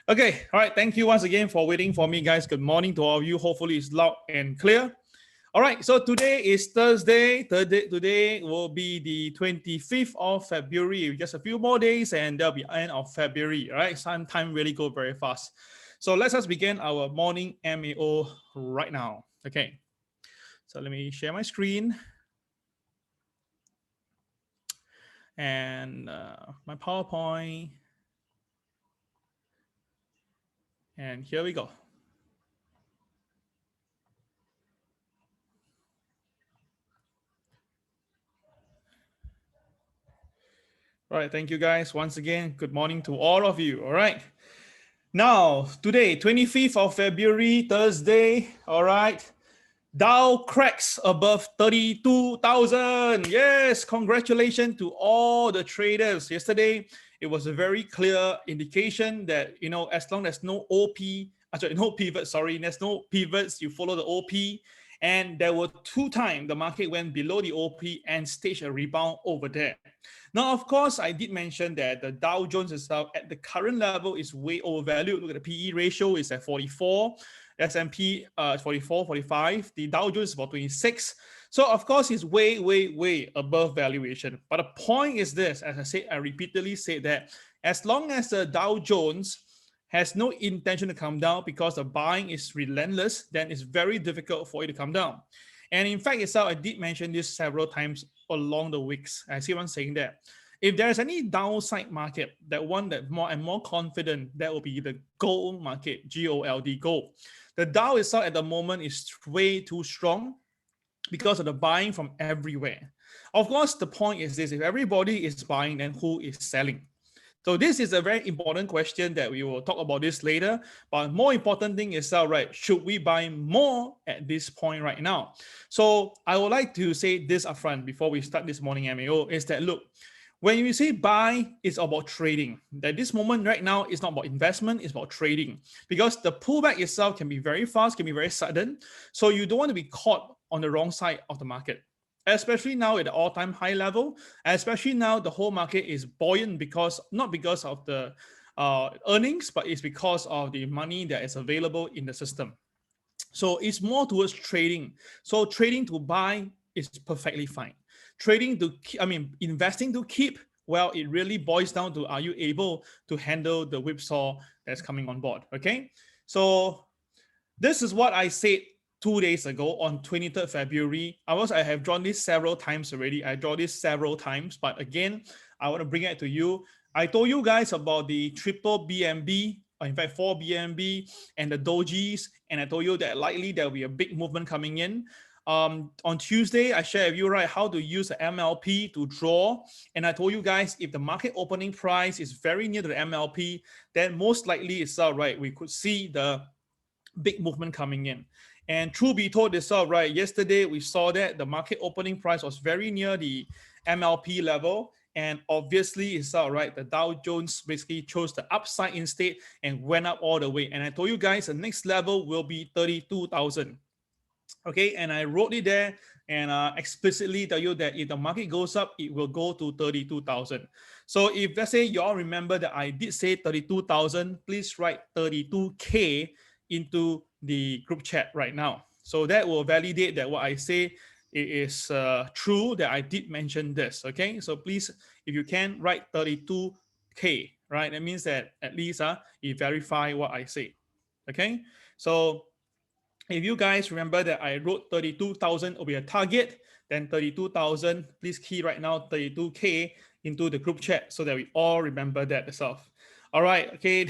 Okay, all right. Thank you once again for waiting for me, guys. Good morning to all of you. Hopefully it's loud and clear. All right, so today is Thursday. Today will be the 25th of February. Just a few more days and there'll be end of February. All right, some time really go very fast. So let's just begin our morning MAO right now. Okay, so let me share my screen and my PowerPoint. And here we go. All right, thank you guys once again. Good morning to all of you. All right. Now, today, 25th of February, Thursday. All right. Dow cracks above 32,000. Yes, congratulations to all the traders. Yesterday, it was a very clear indication that, as long as no no pivot, there's no pivots, you follow the OP. And there were 2 times the market went below the OP and staged a rebound over there. Now, of course, I did mention that the Dow Jones itself at the current level is way overvalued. Look at the PE ratio is at 44. S&P 44, 45. The Dow Jones is about 26. So, of course, it's way, way, way above valuation. But the point is this, as I said, I repeatedly said that as long as the Dow Jones has no intention to come down because the buying is relentless, then it's very difficult for it to come down. And in fact, itself, I did mention this several times along the weeks. I see one saying that if there's any downside market, that one that more and more confident, that will be the gold market, GOLD, gold. The Dow itself at the moment is way too strong because of the buying from everywhere. Of course, the point is this: if everybody is buying, then who is selling? So this is a very important question that we will talk about this later. But more important thing is, right, should we buy more at this point right now? So I would like to say this upfront before we start this morning MAO is that, look, when you say buy, it's about trading. At this moment right now, it's not about investment, it's about trading. Because the pullback itself can be very fast, can be very sudden. So you don't want to be caught on the wrong side of the market. Especially now at the all-time high level, especially now the whole market is buoyant not because of the earnings, but it's because of the money that is available in the system. So it's more towards trading. So trading to buy is perfectly fine. Investing to keep, well, it really boils down to, are you able to handle the whipsaw that's coming on board? Okay. So this is what I said 2 days ago on 23rd February. I have drawn this several times already. I draw this several times, but again, I want to bring it to you. I told you guys about the triple BNB, in fact, 4 BNB and the dojis, and I told you that likely there will be a big movement coming in. On Tuesday, I shared with you, right, how to use the MLP to draw. And I told you guys, if the market opening price is very near to the MLP, then most likely it's right, we could see the big movement coming in. And truth be told itself, right, yesterday we saw that the market opening price was very near the MLP level. And obviously it's right, the Dow Jones basically chose the upside instead and went up all the way. And I told you guys the next level will be 32,000. Okay, and I wrote it there and explicitly tell you that if the market goes up, it will go to 32,000. So if let's say you all remember that I did say 32,000, please write 32K into the group chat right now. So that will validate that what I say is true, that I did mention this. Okay, so please, if you can, write 32K, right? That means that at least you verify what I say. Okay, so if you guys remember that I wrote 32,000 will be a target, then 32,000, please key right now 32K into the group chat so that we all remember that itself. All right, okay.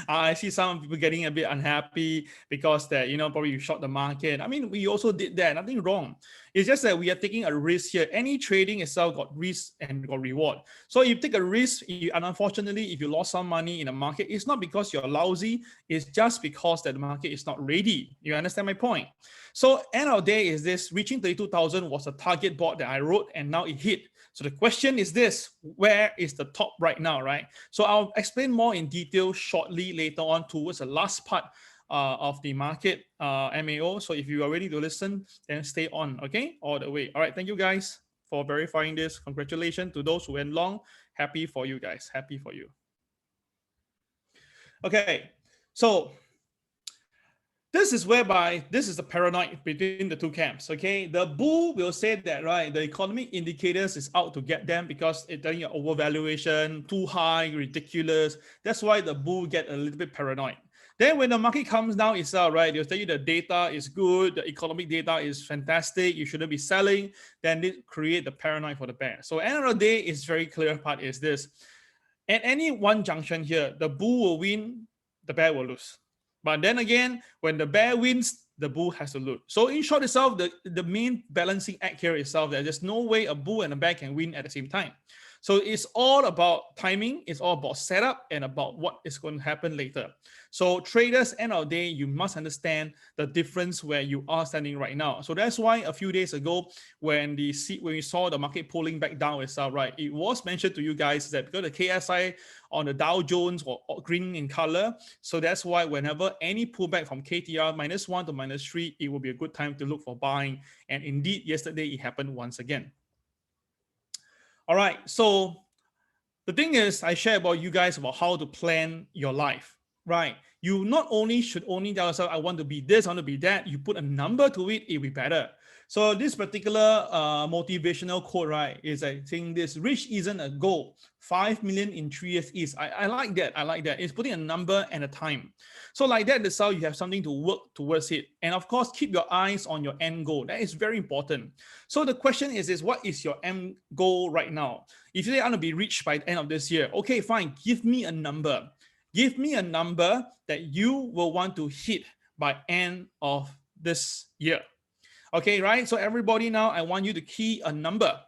I see some people getting a bit unhappy because that, probably you short the market. I mean, we also did that, nothing wrong. It's just that we are taking a risk here. Any trading itself got risk and got reward. So you take a risk, and unfortunately, if you lost some money in the market, it's not because you're lousy, it's just because that the market is not ready. You understand my point? So end of the day is this, reaching 32,000 was a target board that I wrote and now it hit. So the question is this, where is the top right now, right? So I'll explain more in detail shortly later on towards the last part of the market MAO. So if you are ready to listen, then stay on, okay? All the way. All right, thank you guys for verifying this. Congratulations to those who went long. Happy for you guys, happy for you. Okay, so this is whereby this is the paranoid between the two camps. Okay, the bull will say that, right, the economic indicators is out to get them because it's telling you overvaluation, too high, ridiculous. That's why the bull get a little bit paranoid. Then when the market comes down itself, right, they'll tell you the data is good, the economic data is fantastic, you shouldn't be selling. Then they create the paranoid for the bear. So end of the day, it's very clear part is this. At any one junction here, the bull will win, the bear will lose. But then again, when the bear wins, the bull has to lose. So in short itself, the main balancing act here itself, that there's no way a bull and a bear can win at the same time. So it's all about timing, it's all about setup and about what is going to happen later. So traders, end of the day, you must understand the difference where you are standing right now. So that's why a few days ago, when we saw the market pulling back down itself, right, it was mentioned to you guys that because the KSI on the Dow Jones or green in color, so that's why whenever any pullback from KTR -1 to -3, it will be a good time to look for buying. And indeed, yesterday it happened once again. All right, so the thing is, I share about you guys about how to plan your life, right? You not only should only tell yourself, I want to be this, I want to be that. You put a number to it, it'll be better. So this particular motivational quote, right, is I think this: rich isn't a goal. 5 million in 3 years is. I like that. I like that. It's putting a number and a time. So like that, that's how you have something to work towards it. And of course, keep your eyes on your end goal. That is very important. So the question is what is your end goal right now? If you say I want to be rich by the end of this year, okay, fine. Give me a number. Give me a number that you will want to hit by end of this year. Okay, right? So everybody now, I want you to key a number,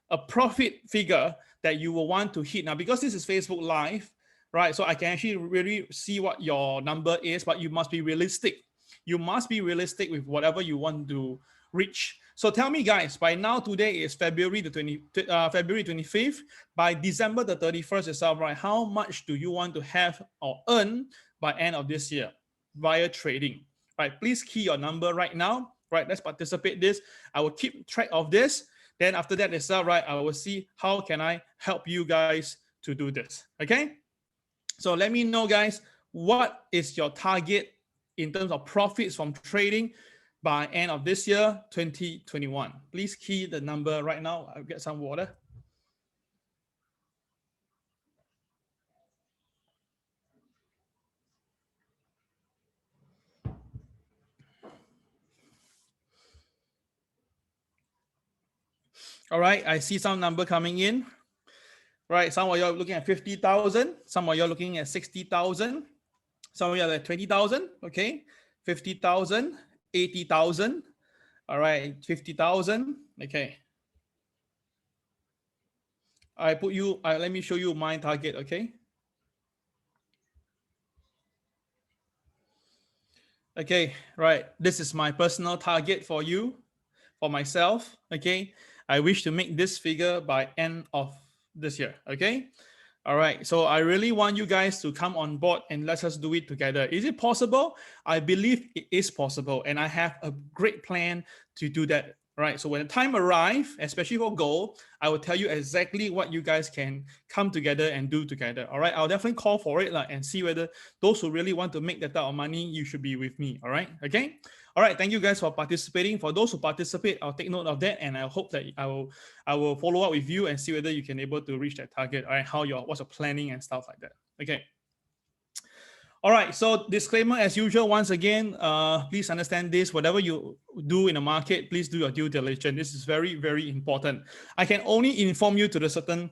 a profit figure that you will want to hit. Now, because this is Facebook Live, right? So I can actually really see what your number is, but you must be realistic. You must be realistic with whatever you want to reach. So tell me, guys, by now, today is February 25th. By December the 31st itself, right? How much do you want to have or earn by end of this year via trading? Right? Please key your number right now. Right? Let's participate this. I will keep track of this. Then after that itself, right, I will see how can I help you guys to do this. Okay? So let me know, guys, what is your target in terms of profits from trading by end of this year, 2021. Please key the number right now. I'll get some water. All right, I see some number coming in. Right, some of you are looking at 50,000. Some of you are looking at 60,000. Some of you are at 20,000. Okay, 50,000, 80,000. All right, 50,000. Okay. I put you, let me show you my target. Okay. Okay, right. This is my personal target for you, for myself. Okay. I wish to make this figure by end of this year. Okay. All right. So I really want you guys to come on board and let us do it together. Is it possible? I believe it is possible. And I have a great plan to do that. Right. So when the time arrives, especially for gold, I will tell you exactly what you guys can come together and do together. All right. I'll definitely call for it and see whether those who really want to make that type of money, you should be with me. All right. Okay. All right. Thank you guys for participating. For those who participate, I'll take note of that, and I hope that I will follow up with you and see whether you can able to reach that target. All right. What's your planning and stuff like that. Okay. All right, so disclaimer as usual, once again, please understand this. Whatever you do in the market, please do your due diligence. This is very, very important. I can only inform you to the certain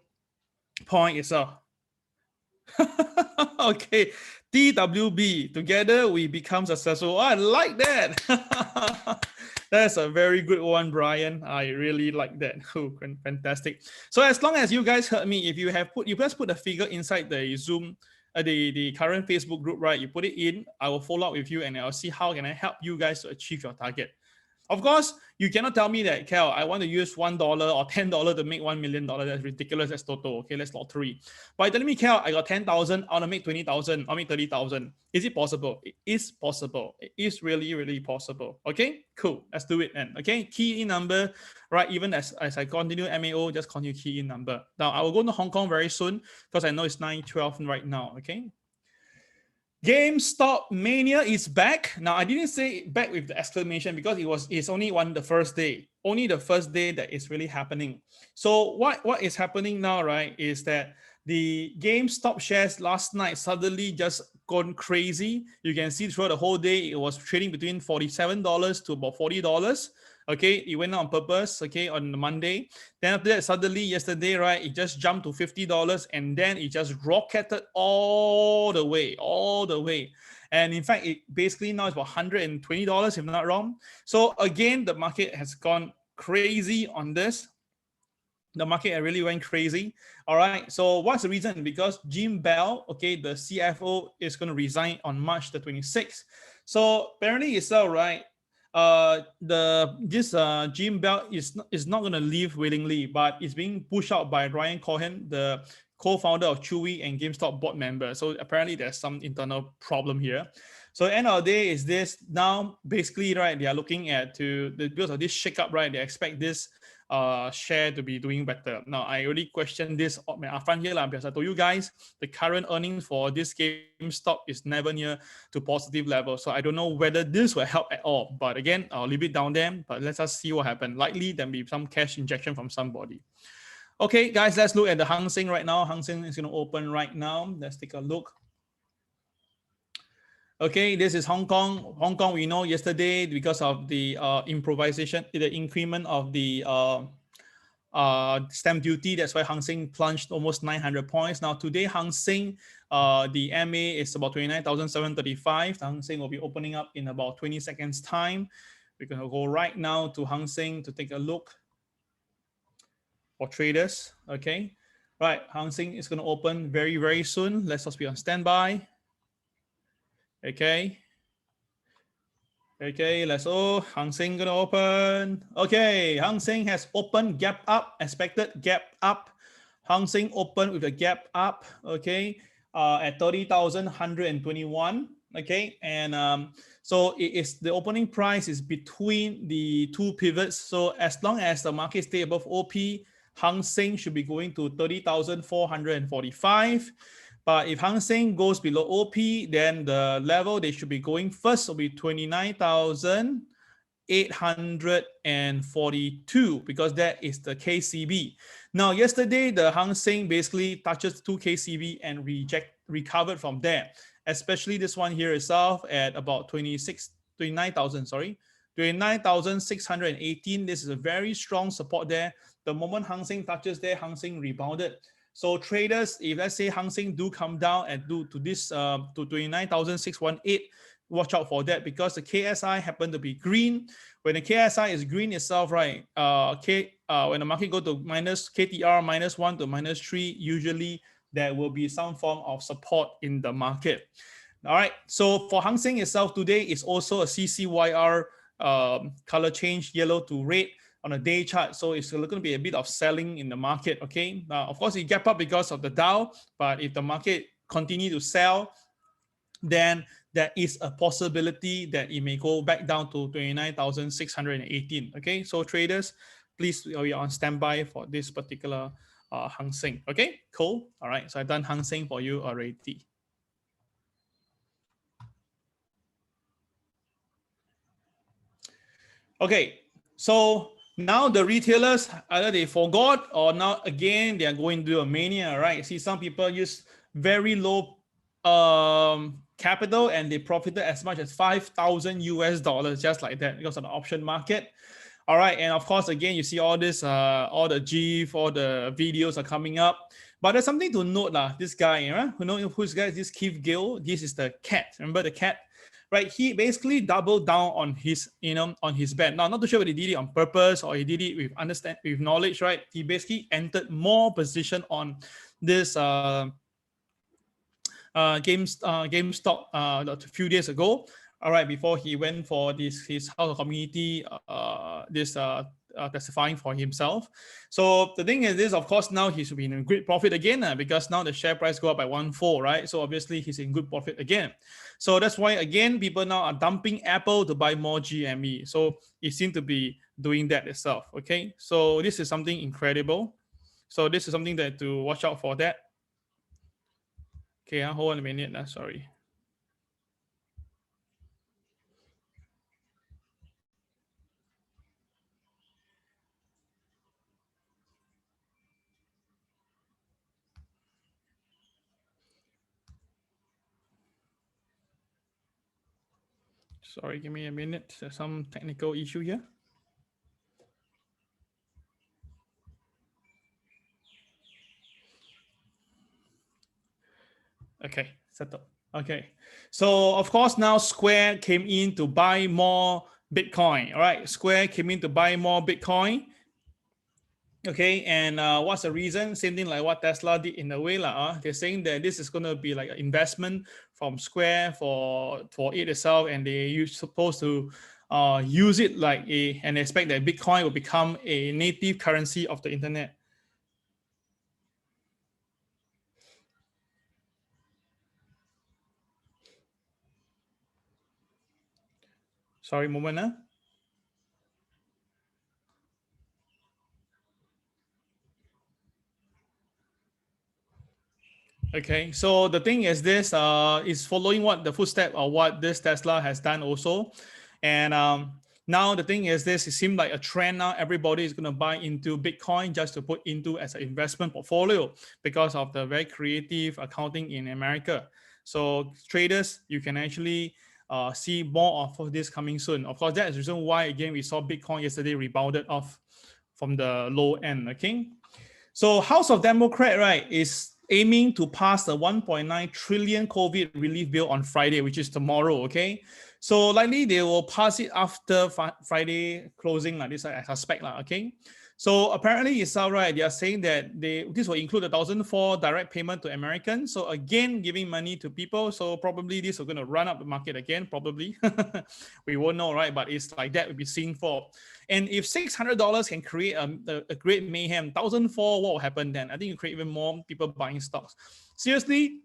point itself. Okay, TWB, together we become successful. Oh, I like that. That's a very good one, Brian. I really like that. Oh, fantastic. So as long as you guys heard me, if you have put, you just put a figure inside the Zoom, the current Facebook group, right? You put it in, I will follow up with you and I'll see how can I help you guys to achieve your target. Of course, you cannot tell me that, Cal, I want to use $1 or $10 to make $1 million. That's ridiculous. That's total. Okay, that's lottery. But telling me, Cal, I got 10,000. I want to make 20,000. I'll make 30,000. Is it possible? It is possible. It is really, really possible. Okay, cool. Let's do it then. Okay, key in number, right? Even as I continue MAO, just continue key in number. Now, I will go to Hong Kong very soon because I know it's 9:12 right now. Okay. GameStop Mania is back. Now, I didn't say back with the exclamation because it's only the first day. Only the first day that is really happening. So what is happening now, right, is that the GameStop shares last night suddenly just gone crazy. You can see throughout the whole day, it was trading between $47 to about $40. Okay, it went on purpose, okay, on the Monday. Then after that, suddenly yesterday, right, it just jumped to $50 and then it just rocketed all the way. And in fact, it basically now is about $120, if I'm not wrong. So again, the market has gone crazy on this. The market really went crazy. All right. So what's the reason? Because J.Powell, okay, the CFO, is going to resign on March the 26th. So apparently itself, right? This J.Powell is not going to leave willingly, but it's being pushed out by Ryan Cohen, the co-founder of Chewy and GameStop board member. So apparently there's some internal problem here. So end of the day is this now basically, right? They are looking at because of this shakeup, right? They expect this share to be doing better. Now, I already questioned this upfront here because I told you guys the current earnings for this GameStop is never near to positive level. So I don't know whether this will help at all. But again, I'll leave it down there. But let's just see what happens. Likely there will be some cash injection from somebody. Okay, guys, let's look at the Hang Seng right now. Hang Seng is going to open right now. Let's take a look. Okay, this is Hong Kong. Hong Kong, we know yesterday because of the improvisation, the increment of the stamp duty. That's why Hang Seng plunged almost 900 points. Now today, Hang Seng, the MA is about 29,735. Hang Seng will be opening up in about 20 seconds time. We're going to go right now to Hang Seng to take a look for traders. Okay, right. Hang Seng is going to open very, very soon. Let's just be on standby. Okay. Okay, let's Hang Seng gonna open. Okay, Hang Seng has opened, gap up, expected gap up. Hang Seng opened with a gap up, okay, at 30,121. Okay, and so it is the opening price is between the two pivots. So as long as the market stay above OP, Hang Seng should be going to 30,445. But if Hang Seng goes below OP, then the level they should be going first will be 29,842 because that is the KCB. Now, yesterday, the Hang Seng basically touches 2 KCB and recovered from there, especially this one here itself at about 29,618. This is a very strong support there. The moment Hang Seng touches there, Hang Seng rebounded. So traders, if let's say Hang Seng do come down and do to this to 29,618, watch out for that because the KSI happened to be green. When the KSI is green itself, right? When the market go to minus KTR -1 to -3, usually there will be some form of support in the market. All right. So for Hang Seng itself today is also a CCYR color change, yellow to red on a day chart. So it's going to be a bit of selling in the market. Okay. Of course, it gap up because of the Dow, but if the market continue to sell, then there is a possibility that it may go back down to 29,618. Okay. So traders, please be on standby for this particular Hang Seng. Okay. Cool. All right. So I've done Hang Seng for you already. Okay. So now the retailers, either they forgot or now again they are going to do a mania, right? See, some people use very low capital and they profited as much as 5,000 US dollars just like that because of the option market. All right, and of course, again, you see all this, all the GIF, all the videos are coming up. But there's something to note, this guy, who's guy? This Keith Gill. This is the cat. Remember the cat? Right, he basically doubled down on his, on his bet. Now, not too sure whether he did it on purpose or he did it with knowledge, right? He basically entered more position on this GameStop a few days ago. All right, before he went for his House of Community, testifying for himself. So the thing is this, of course, now he's been in great profit again because now the share price go up by 1.4, right? So obviously he's in good profit again. So that's why, again, people now are dumping Apple to buy more GME. So it seems to be doing that itself, okay? So this is something incredible. So this is something that to watch out for that. Okay, hold on a minute. Sorry. Sorry, give me a minute. There's some technical issue here. Okay, settled. Okay, so of course now Square came in to buy more Bitcoin. All right, Square came in to buy more Bitcoin. Okay, and what's the reason? Same thing like what Tesla did in a way. They're saying that this is going to be like an investment from Square for it itself, and they supposed to use it like and expect that Bitcoin will become a native currency of the internet. Sorry, moment. Okay, so the thing is this is following what the footstep of what this Tesla has done also. And now the thing is this, it seems like a trend now. Everybody is going to buy into Bitcoin just to put into as an investment portfolio because of the very creative accounting in America. So traders, you can actually see more of this coming soon. Of course, that is the reason why, again, we saw Bitcoin yesterday rebounded off from the low end, okay? So House of Democrat, right, is aiming to pass the 1.9 trillion COVID relief bill on Friday, which is tomorrow, okay? So likely they will pass it after Friday closing, like this, I suspect, okay? So apparently it's all right. They are saying that this will include 1,004 direct payment to Americans. So again, giving money to people. So probably this is going to run up the market again, probably. We won't know, right? But it's like that will be seen for. And if $600 can create a great mayhem, 1,004, what will happen then? I think you create even more people buying stocks. Seriously,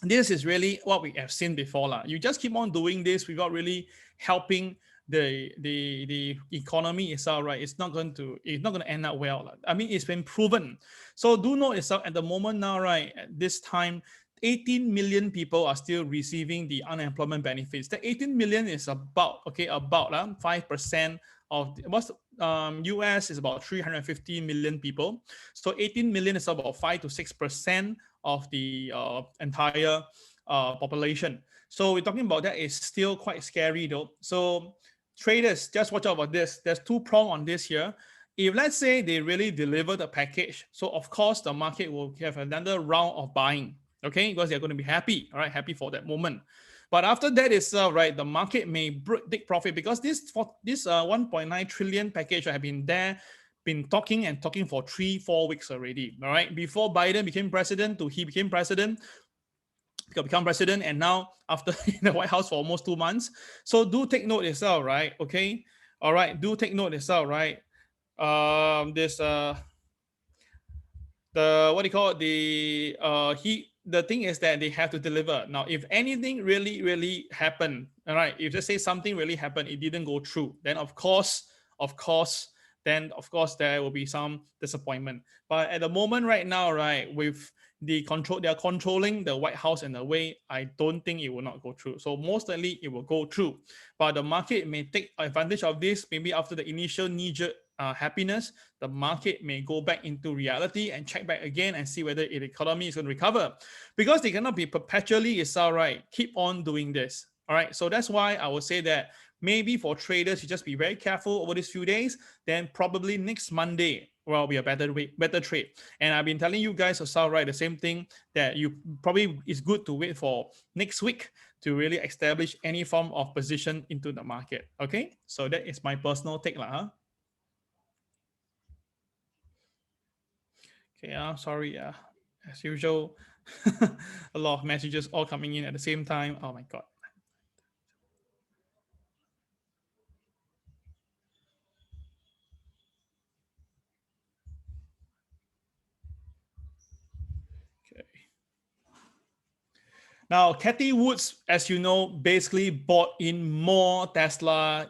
this is really what we have seen before. You just keep on doing this without really helping the economy itself, right? It's not going to end up well. I mean, it's been proven. So do note itself at the moment now, right? At this time, 18 million people are still receiving the unemployment benefits. The 18 million is about 5% of what's US is about 350 million people. So 18 million is about 5 to 6% of the entire population. So we're talking about that is still quite scary though. So traders, just watch out for this. There's two prongs on this here. If let's say they really deliver the package, so of course the market will have another round of buying, okay, because they're going to be happy, all right, happy for that moment. But after that itself, right, the market may take profit because this 1.9 trillion package have been talking for 3-4 weeks already. All right, before Biden became president, he became president, and now after in the White House for almost 2 months. So do take note itself, right? Okay, all right, do take note itself, right? This the what do you call it? The thing is that they have to deliver. Now, if anything really happened, all right, if they say something really happened, it didn't go through, then of course, there will be some disappointment. But at the moment right now, right, with they are controlling the White House in a way, I don't think it will not go through. So most likely it will go through. But the market may take advantage of this, maybe after the initial knee-jerk happiness, the market may go back into reality and check back again and see whether the economy is going to recover. Because they cannot be perpetually, it's all right, keep on doing this. All right, so that's why I would say that maybe for traders, you just be very careful over these few days. Then probably next Monday will be a better trade. And I've been telling you guys as well, right, the same thing, that you probably is good to wait for next week to really establish any form of position into the market. Okay, so that is my personal take, Okay, sorry, as usual, a lot of messages all coming in at the same time. Oh my God. Okay. Now, Cathie Woods, as you know, basically bought in more Tesla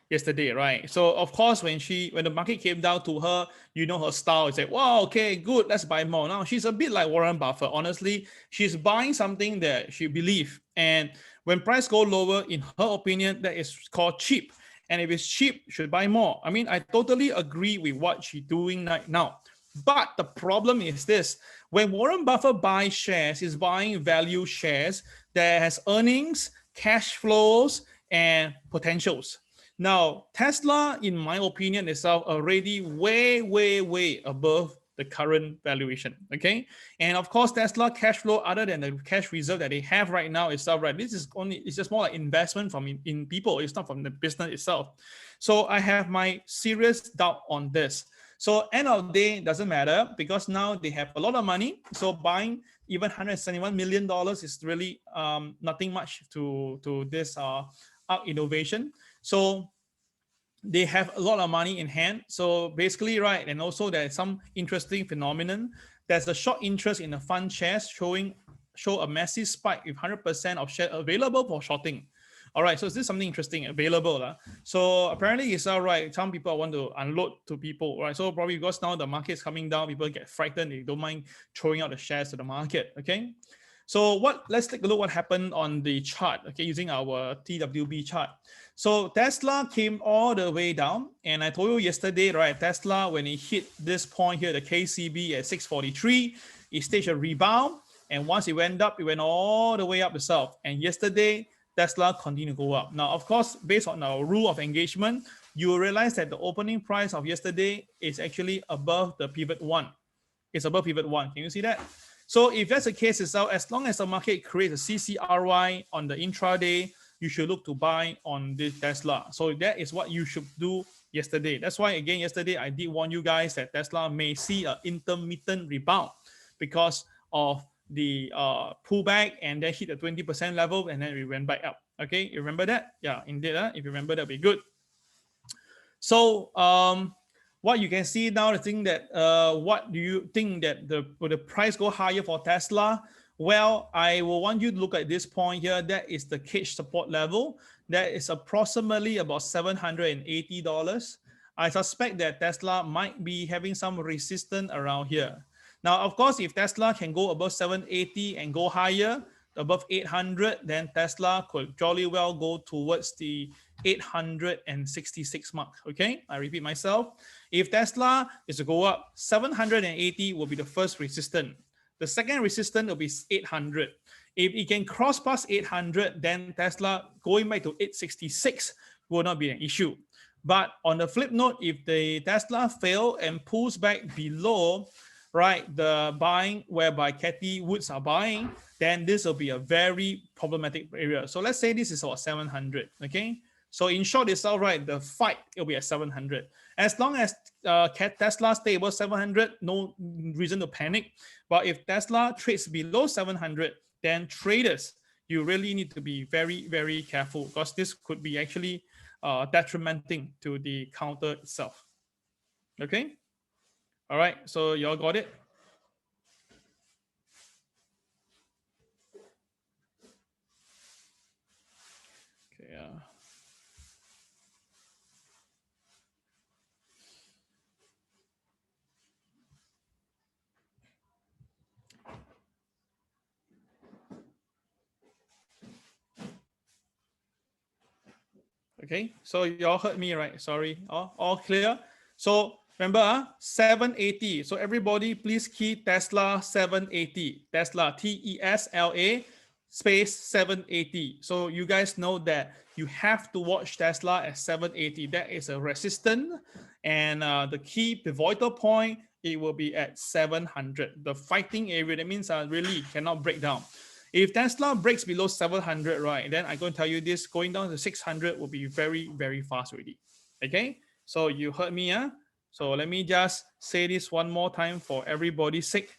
yesterday, right? So of course, when the market came down to her, you know her style is like, wow, okay, good, let's buy more. Now she's a bit like Warren Buffett. Honestly, she's buying something that she believes, and when price go lower, in her opinion, that is called cheap. And if it's cheap, should buy more. I mean, I totally agree with what she's doing right now. But the problem is this: when Warren Buffett buys shares, he's buying value shares that has earnings, cash flows, and potentials. Now, Tesla, in my opinion, itself already way above the current valuation. Okay, and of course, Tesla cash flow, other than the cash reserve that they have right now itself, right? This is only, it's just more like investment from in people. It's not from the business itself. So I have my serious doubt on this. So end of the day, doesn't matter, because now they have a lot of money. So buying even $171 million is really nothing much to this ARK innovation. So they have a lot of money in hand. So basically, right, and also there's some interesting phenomenon. There's a short interest in the fund shares show a massive spike with 100% of shares available for shorting. All right, so is this something interesting available? So apparently it's all right. Some people want to unload to people, right? So probably because now the market is coming down, people get frightened. They don't mind throwing out the shares to the market, okay? So let's take a look what happened on the chart, okay, using our TWB chart. So Tesla came all the way down, and I told you yesterday, right, Tesla, when it hit this point here, the KCB at 643, it staged a rebound, and once it went up, it went all the way up itself. And yesterday, Tesla continued to go up. Now, of course, based on our rule of engagement, you will realize that the opening price of yesterday is actually above the pivot one. It's above pivot one. Can you see that? So if that's the case itself, as long as the market creates a CCRY on the intraday, you should look to buy on this Tesla. So that is what you should do yesterday. That's why, again, yesterday I did warn you guys that Tesla may see an intermittent rebound because of the pullback, and then hit the 20% level, and then we went back up. Okay, you remember that? Yeah, indeed. If you remember, that'd be good. So what you can see now, the thing that what do you think that will the price go higher for Tesla? Well, I will want you to look at this point here. That is the cage support level. That is approximately about $780. I suspect that Tesla might be having some resistance around here. Now, of course, if Tesla can go above 780 and go higher, above 800, then Tesla could jolly well go towards the 866 mark. Okay, I repeat myself. If Tesla is to go up, 780 will be the first resistance. The second resistance will be 800. If it can cross past 800, then Tesla going back to 866 will not be an issue. But on the flip note, if the Tesla fail and pulls back below, right, the buying whereby Cathie Woods are buying, then this will be a very problematic area. So let's say this is about 700, okay? So in short, it's all right, the fight will be at 700. As long as Tesla stays above 700, no reason to panic. But if Tesla trades below 700, then traders, you really need to be very, very careful, because this could be actually detrimenting to the counter itself. Okay? All right, so y'all got it? Okay, okay, so y'all heard me, right? Sorry, all clear? So remember, 780. So everybody, please key Tesla 780. Tesla, TESLA space 780. So you guys know that you have to watch Tesla at 780. That is a resistance, and the key pivotal point, it will be at 700. The fighting area, that means really cannot break down. If Tesla breaks below 700, right, then I'm going to tell you this, going down to 600 will be very, very fast already. Okay, so you heard me, huh? So let me just say this one more time for everybody's sake.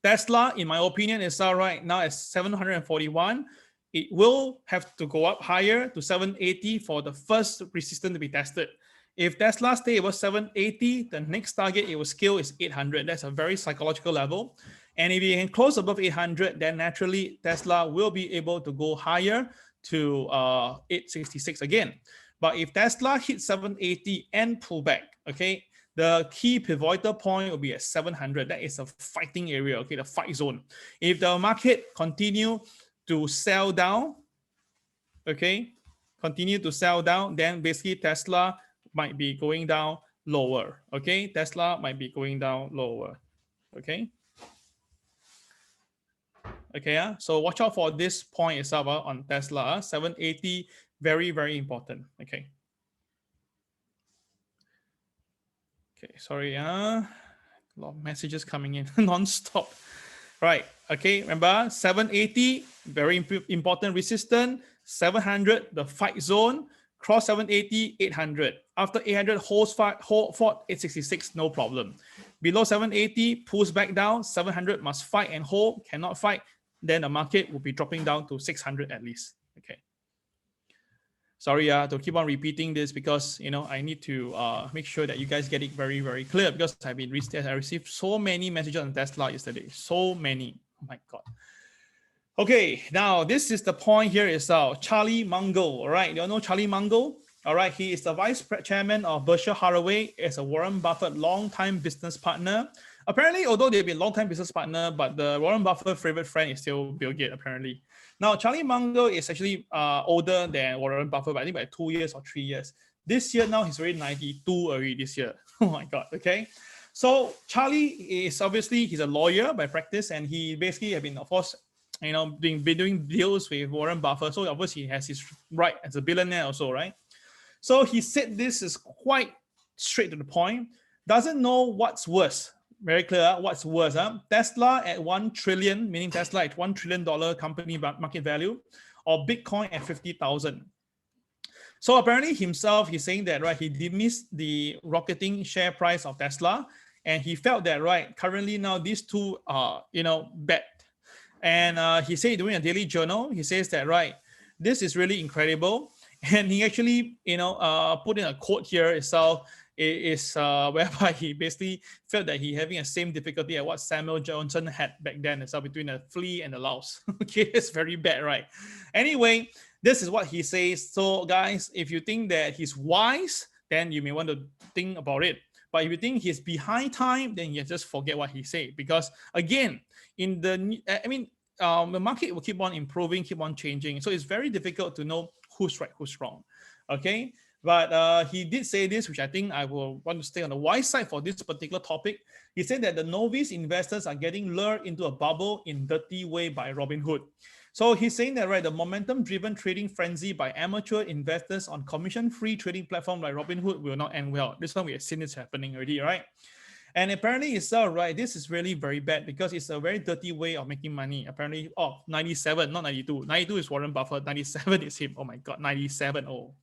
Tesla, in my opinion, is all right now at 741. It will have to go up higher to 780 for the first resistance to be tested. If Tesla stays above 780, the next target it will scale is 800. That's a very psychological level. And if you can close above 800, then naturally Tesla will be able to go higher to 866 again. But if Tesla hits 780 and pull back, okay, the key pivotal point will be at 700. That is a fighting area, okay, the fight zone. If the market continue to sell down, okay, continue to sell down, then basically Tesla might be going down lower, okay? Tesla might be going down lower, okay? Okay, so watch out for this point itself on Tesla. 780, very, very important. Okay. Okay, sorry. A lot of messages coming in non-stop. Right. Okay. Remember 780, very important resistance. 700, the fight zone. Cross 780, 800. After 800, holds fight, hold fought 866, no problem. Below 780, pulls back down. 700 must fight and hold. Cannot fight, then the market will be dropping down to 600 at least. Okay. Sorry to keep on repeating this because I need to make sure that you guys get it very, very clear because I received so many messages on Tesla yesterday. So many. Oh my God. Okay, now this is the point here is Charlie Munger. All right, you all know Charlie Munger? All right, he is the vice chairman of Berkshire Hathaway, is a Warren Buffett long-time business partner. Apparently, although they've been long-time business partner, but the Warren Buffett favorite friend is still Bill Gates, apparently. Now, Charlie Munger is actually older than Warren Buffett, but I think by 2 years or 3 years. This year now, he's already 92 already this year. Oh my God, okay? So Charlie is obviously, he's a lawyer by practice, and he basically have been, of course, been doing deals with Warren Buffett. So obviously he has his right as a billionaire also, right? So he said this is quite straight to the point. Doesn't know what's worse. Very clear. What's worse? Tesla at 1 trillion, meaning Tesla at $1 trillion company market value, or Bitcoin at 50,000. So apparently himself, he's saying that, right, he did miss the rocketing share price of Tesla. And he felt that, right, currently now these two are, bad. And he said during a daily journal, he says that, right, this is really incredible. And he actually, put in a quote here itself. It is whereby he basically felt that he having the same difficulty at what Samuel Johnson had back then itself between the flea and the louse. Okay, it's very bad, right? Anyway, this is what he says. So guys, if you think that he's wise, then you may want to think about it. But if you think he's behind time, then you just forget what he said. Because again, the market will keep on improving, keep on changing. So it's very difficult to know who's right, who's wrong. Okay. But he did say this, which I think I will want to stay on the wise side for this particular topic. He said that the novice investors are getting lured into a bubble in dirty way by Robinhood. So he's saying that, right, the momentum-driven trading frenzy by amateur investors on commission-free trading platform like Robinhood will not end well. This one we have seen this happening already, right? And apparently it's right. This is really very bad because it's a very dirty way of making money. Apparently, 97, not 92. 92 is Warren Buffett. 97 is him. Oh my God, 97. Oh.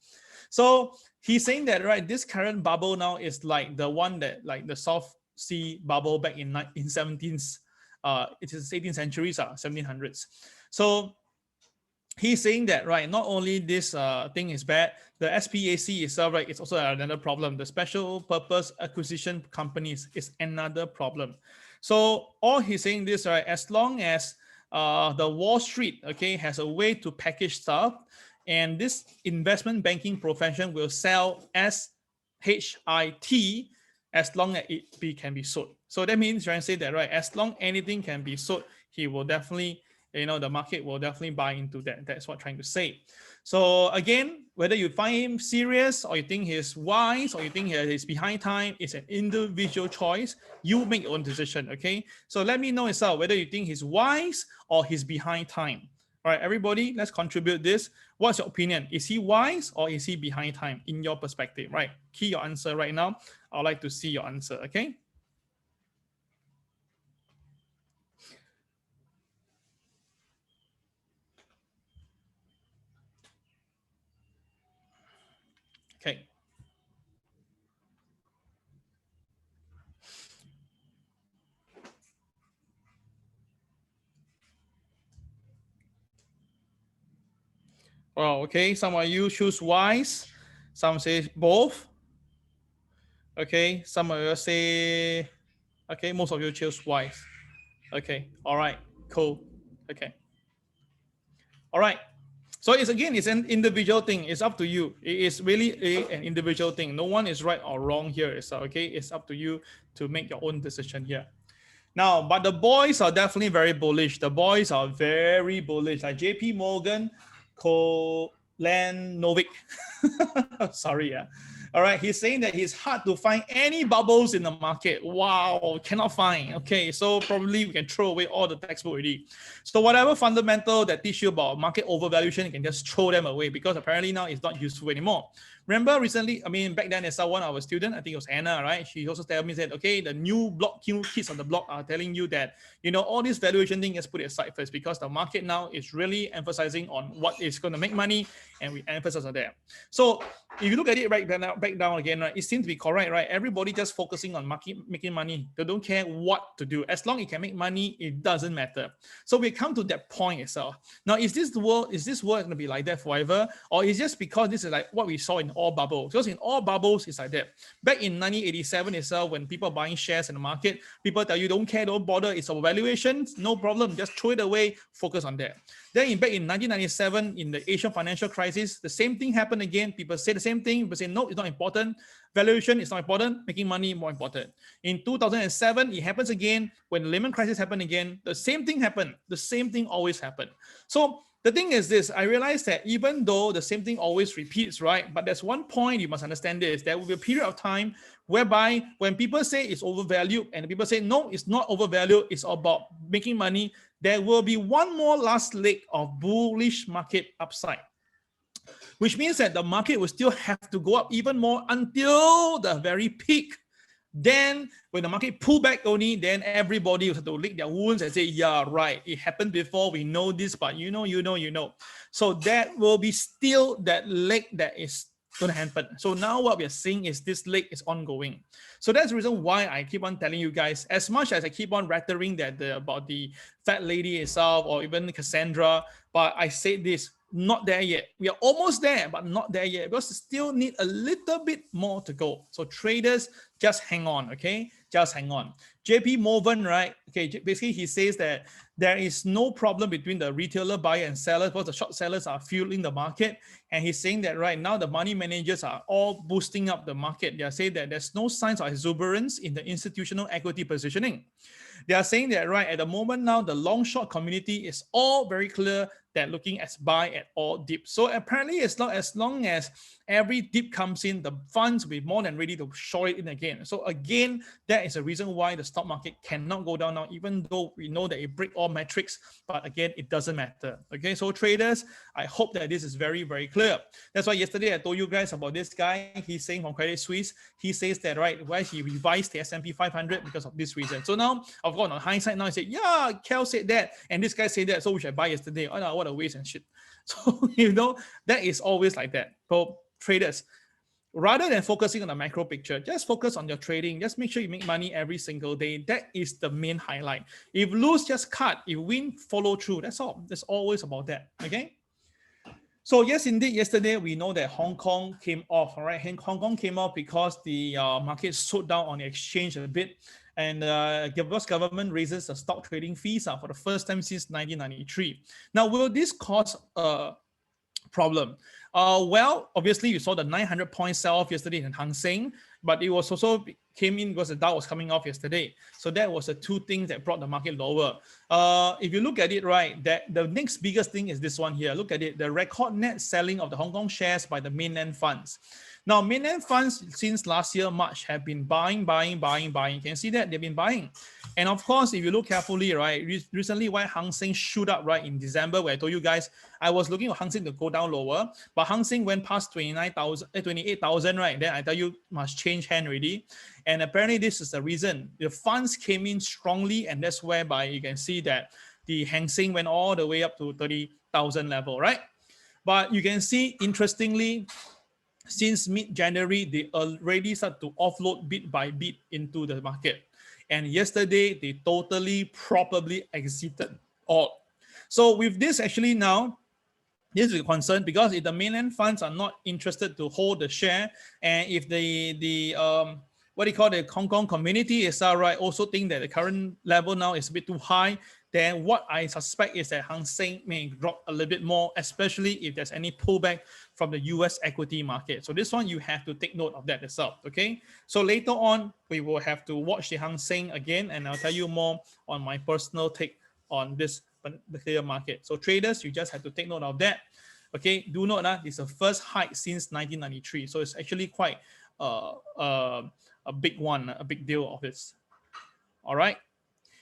So he's saying that, right, this current bubble now is like the one that, like the South Sea bubble back in 17th, it is 18th centuries, 1700s. So he's saying that, right, not only this thing is bad, the SPAC itself, right, it's also another problem. The special purpose acquisition companies is another problem. So all he's saying this, right, as long as the Wall Street, okay, has a way to package stuff, and this investment banking profession will sell as HIT as long as it can be sold. So that means trying to say that, right, as long anything can be sold, he will definitely, the market will definitely buy into that. That's what I'm trying to say. So again, whether you find him serious or you think he's wise or you think he's behind time, it's an individual choice. You make your own decision, okay? So let me know yourself whether you think he's wise or he's behind time. All right, everybody, let's contribute this. What's your opinion? Is he wise or is he behind time in your perspective, right? Key your answer right now. I'd like to see your answer, okay? Okay. Well, okay, some of you choose wise. Some say both. Okay, some of you say, okay, most of you choose wise. Okay, all right, cool. Okay. All right. So it's an individual thing. It's up to you. It is really an individual thing. No one is right or wrong here. So okay, it's up to you to make your own decision here. Now, but the boys are definitely very bullish. The boys are very bullish. Like JP Morgan, Kolanovic. Sorry, yeah. All right, he's saying that it's hard to find any bubbles in the market. Wow, cannot find. Okay, so probably we can throw away all the textbook already. So whatever fundamental that teach you about market overvaluation, you can just throw them away because apparently now it's not useful anymore. Remember recently, I mean, back then there's one of our student, I think it was Anna, right? She also told me that, okay, the new kids on the block are telling you that, you know, all this valuation thing, just put it aside first because the market now is really emphasizing on what is going to make money and we emphasize on that. So if you look at it right back down again, right, it seems to be correct, right? Everybody just focusing on making money. They don't care what to do. As long as it can make money, it doesn't matter. So we come to that point itself. Now, is this world going to be like that forever? Or is just because this is like what we saw in all bubbles? Because in all bubbles, it's like that. Back in 1987 itself, when people are buying shares in the market, people tell you, don't care, don't bother, it's a valuation, no problem, just throw it away, focus on that. Then back in 1997, in the Asian financial crisis, the same thing happened again. People say the same thing, people say, no, it's not important. Valuation is not important, making money more important. In 2007, it happens again. When the Lehman crisis happened again, the same thing happened. The same thing always happened. So the thing is this, I realized that even though the same thing always repeats, right? But there's one point you must understand this, there will be a period of time whereby when people say it's overvalued and people say, no, it's not overvalued, it's about making money, there will be one more last leg of bullish market upside, which means that the market will still have to go up even more until the very peak. Then when the market pull back only, then everybody will have to lick their wounds and say, yeah, right, it happened before, we know this, but you know. So that will be still that leg that is going to happen. So now what we are seeing is this leg is ongoing. So that's the reason why I keep on telling you guys, as much as I keep on rattling that about the fat lady itself or even Cassandra, but I say this, not there yet. We are almost there, but not there yet because still need a little bit more to go. So traders, just hang on, okay? Just hang on. JP Morgan, right? Okay, basically he says that there is no problem between the retailer buyer and seller because the short sellers are fueling the market. And he's saying that right now the money managers are all boosting up the market. They are saying that there's no signs of exuberance in the institutional equity positioning. They are saying that right at the moment now, the long short community is all very clear that looking at buy at all dips. So apparently as long as every dip comes in, the funds will be more than ready to short it in again. So again, that is a reason why the stock market cannot go down now, even though we know that it break all metrics, but again, it doesn't matter. Okay, so traders, I hope that this is very, very clear. That's why yesterday I told you guys about this guy. He's saying from Credit Suisse, he says that, right, why he revised the S&P 500 because of this reason. So now, of course, on hindsight, now I say, yeah, Kel said that, and this guy said that, so we should buy yesterday. Oh no, what a waste and shit. So, you know, that is always like that. So traders, rather than focusing on the macro picture, just focus on your trading. Just make sure you make money every single day. That is the main highlight. If lose, just cut. If win, follow through. That's all. That's always about that. Okay. So yes, indeed, yesterday we know that Hong Kong came off. All right, Hong Kong came off because the market slowed down on the exchange a bit, and because government raises the stock trading fees for the first time since 1993. Now, will this cause a problem? Well, obviously you saw the 900-point sell-off yesterday in Hang Seng, but it was also came in because the Dow was coming off yesterday. So that was the two things that brought the market lower. If you look at it, right, that the next biggest thing is this one here. Look at it, the record net selling of the Hong Kong shares by the mainland funds. Now, mainland funds since last year, March, have been buying. You can see that they've been buying. And of course, if you look carefully, right, recently why Hang Seng shoot up, right, in December, where I told you guys, I was looking for Hang Seng to go down lower, but Hang Seng went past 28,000, right? Then I tell you, must change hand already. And apparently this is the reason. The funds came in strongly, and that's whereby you can see that the Hang Seng went all the way up to 30,000 level, right? But you can see, interestingly, since mid-January, they already start to offload bit by bit into the market. And yesterday, they totally, probably exited all. So with this actually now, this is a concern because if the mainland funds are not interested to hold the share, and if the what do you call the Hong Kong community is right, also think that the current level now is a bit too high, then what I suspect is that Hang Seng may drop a little bit more, especially if there's any pullback from the US equity market. So this one, you have to take note of that itself, okay? So later on, we will have to watch the Hang Seng again, and I'll tell you more on my personal take on this particular market. So traders, you just have to take note of that. Okay, do note that it's the first hike since 1993. So it's actually quite a big one, a big deal of this. All right.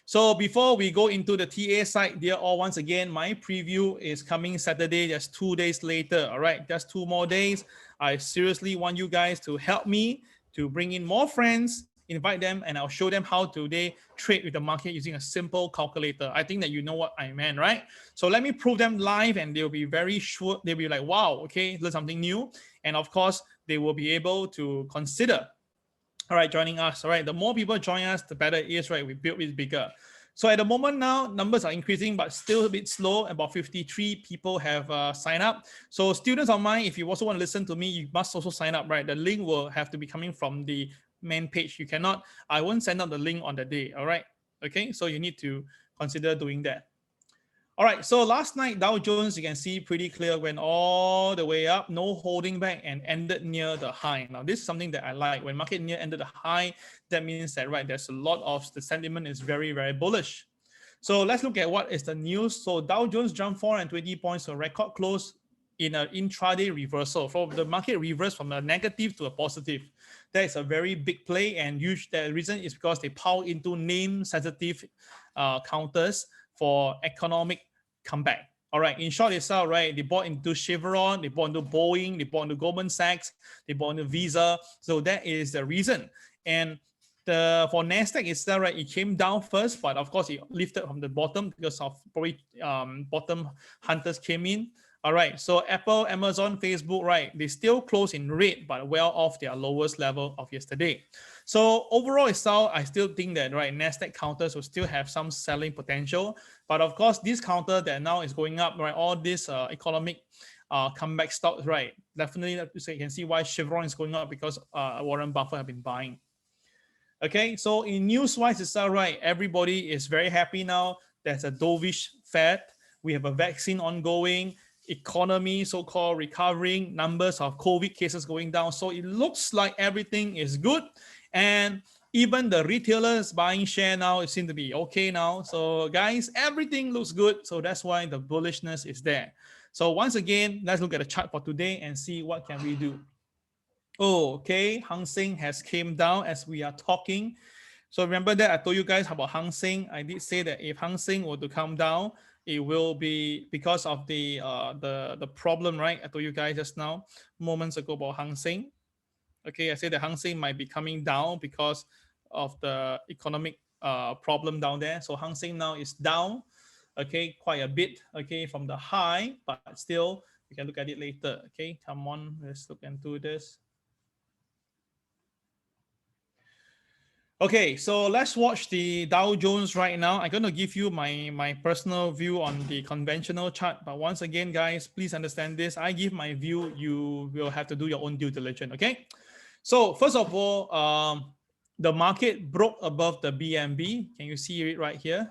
So before we go into the TA side, dear all, once again, my preview is coming Saturday, just 2 days later. All right, just 2 more days. I seriously want you guys to help me to bring in more friends, invite them, and I'll show them how to they trade with the market using a simple calculator. I think that you know what I meant, right? So let me prove them live, and they'll be very sure. They'll be like, wow, okay, learn something new. And of course, they will be able to consider, all right, joining us. All right, the more people join us, the better it is, right? We build it bigger. So at the moment now, numbers are increasing, but still a bit slow. About 53 people have signed up. So students of mine, if you also want to listen to me, you must also sign up, right? The link will have to be coming from the main page. You cannot, I won't send out the link on the day, all right? Okay, so you need to consider doing that. All right, so last night, Dow Jones, you can see pretty clear, went all the way up, no holding back, and ended near the high. Now, this is something that I like. When market near ended the high, that means that, right, there's a lot of the sentiment is very, very bullish. So let's look at what is the news. So Dow Jones jumped 420 points to record close in an intraday reversal. So the market reversed from a negative to a positive. That is a very big play, and the reason is because they power into name-sensitive counters for economic comeback. All right, in short itself, right, they bought into Chevron, they bought into Boeing, they bought into Goldman Sachs, they bought into Visa. So that is the reason. And for NASDAQ itself, right, it came down first, but of course it lifted from the bottom because of probably bottom hunters came in. All right, so Apple, Amazon, Facebook, right, they still close in red, but well off their lowest level of yesterday. So overall itself, I still think that, right, NASDAQ counters will still have some selling potential. But of course, this counter that now is going up, right, all these economic comeback stocks, right, definitely so you can see why Chevron is going up because Warren Buffett have been buying. Okay, so in news-wise itself, right, everybody is very happy now. There's a dovish Fed. We have a vaccine ongoing, economy so-called recovering, numbers of COVID cases going down. So it looks like everything is good. And even the retailers buying share now, it seems to be okay now. So guys, everything looks good. So that's why the bullishness is there. So once again, let's look at the chart for today and see what can we do. Oh, okay, Hang Seng has came down as we are talking. So remember that I told you guys about Hang Seng. I did say that if Hang Seng were to come down, it will be because of the problem, right? I told you guys just now, moments ago about Hang Seng. Okay, I said that Hang Seng might be coming down because of the economic problem down there. So Hang Seng now is down, okay, quite a bit, okay, from the high, but still, we can look at it later. Okay, come on, let's look into this. Okay, so let's watch the Dow Jones right now. I'm going to give you my personal view on the conventional chart. But once again, guys, please understand this. I give my view. You will have to do your own due diligence, okay? So first of all, the market broke above the BMB. Can you see it right here?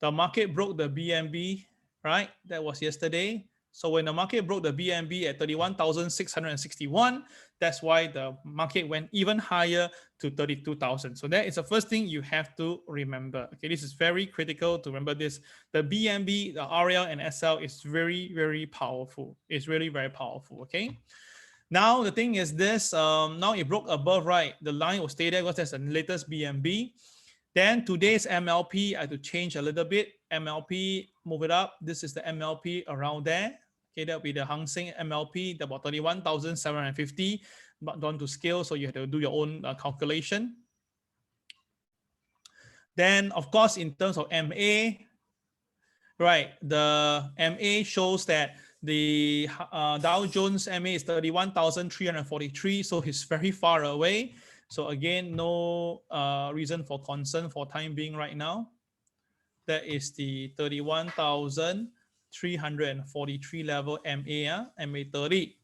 The market broke the BMB, right? That was yesterday. So when the market broke the BMB at 31,661, that's why the market went even higher to 32,000. So that is the first thing you have to remember. Okay, this is very critical to remember this. The BMB, the RL and SL is very, very powerful. It's really very powerful, okay? Now, the thing is this, now it broke above, right? The line will stay there because that's the latest BMB. Then today's MLP, I had to change a little bit. MLP, move it up. This is the MLP around there. Okay, that'll be the Hang Seng MLP, about 31,750, but down to scale, so you have to do your own calculation. Then, of course, in terms of MA, right, the MA shows that the Dow Jones MA is 31,343, so it's very far away. So again, no reason for concern for time being right now. That is the 31,343 level MA, MA 30.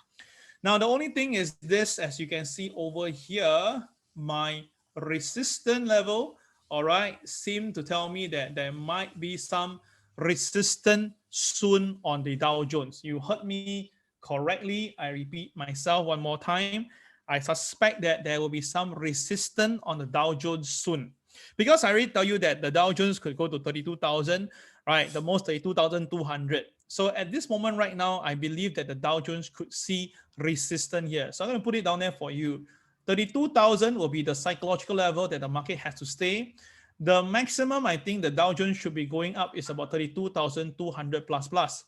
Now, the only thing is this, as you can see over here, my resistance level, all right, seem to tell me that there might be some resistance soon on the Dow Jones. You heard me correctly. I repeat myself one more time. I suspect that there will be some resistance on the Dow Jones soon. Because I already tell you that the Dow Jones could go to 32,000, right? The most 32,200. So at this moment right now, I believe that the Dow Jones could see resistance here. So I'm going to put it down there for you. 32,000 will be the psychological level that the market has to stay. The maximum I think the Dow Jones should be going up is about 32,200 plus.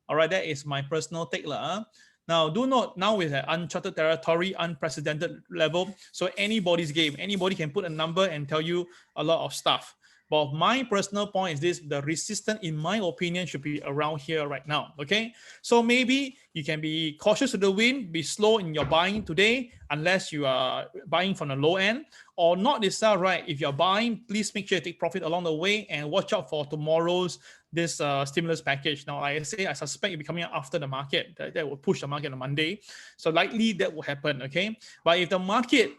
All right, that is my personal take. Now, do note, now we're at uncharted territory, unprecedented level. So anybody's game, anybody can put a number and tell you a lot of stuff. But my personal point is this: the resistance, in my opinion, should be around here right now. Okay, so maybe you can be cautious to the wind, be slow in your buying today, unless you are buying from the low end, or not itself, right? If you're buying, please make sure you take profit along the way and watch out for tomorrow's this stimulus package. Now, like I say, I suspect it'll be coming out after the market. That will push the market on Monday. So likely that will happen, okay? But if the market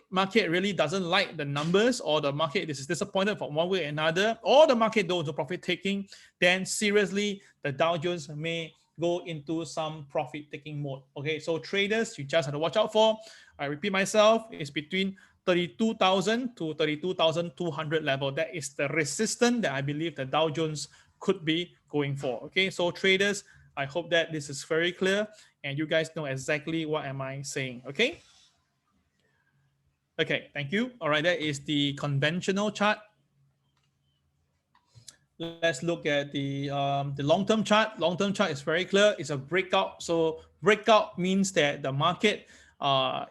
really doesn't like the numbers, or the market is disappointed from one way or another, or the market goes to profit taking, then seriously, the Dow Jones may go into some profit taking mode. Okay, so traders, you just have to watch out for. I repeat myself, it's between 32,000 to 32,200 level. That is the resistance that I believe the Dow Jones could be going for. Okay, so traders, I hope that this is very clear and you guys know exactly what am I saying. Okay, thank you. All right, that is the conventional chart. Let's look at the long-term chart. Long-term chart is very clear. It's a breakout. So breakout means that the market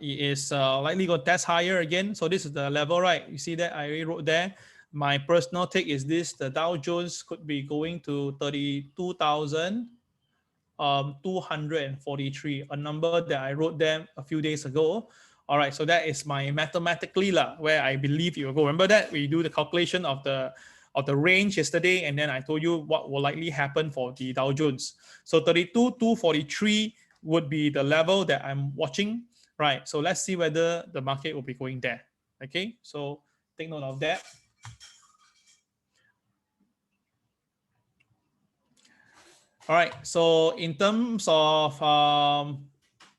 is likely going to test higher again. So this is the level, right? You see that I already wrote there. My personal take is this: the Dow Jones could be going to 32,243, a number that I wrote there a few days ago. All right, so that is my mathematically where I believe you will go. Remember that we do the calculation of the range yesterday, and then I told you what will likely happen for the Dow Jones. So 32,243 would be the level that I'm watching, right? So let's see whether the market will be going there. Okay, so take note of that. All right, so in terms of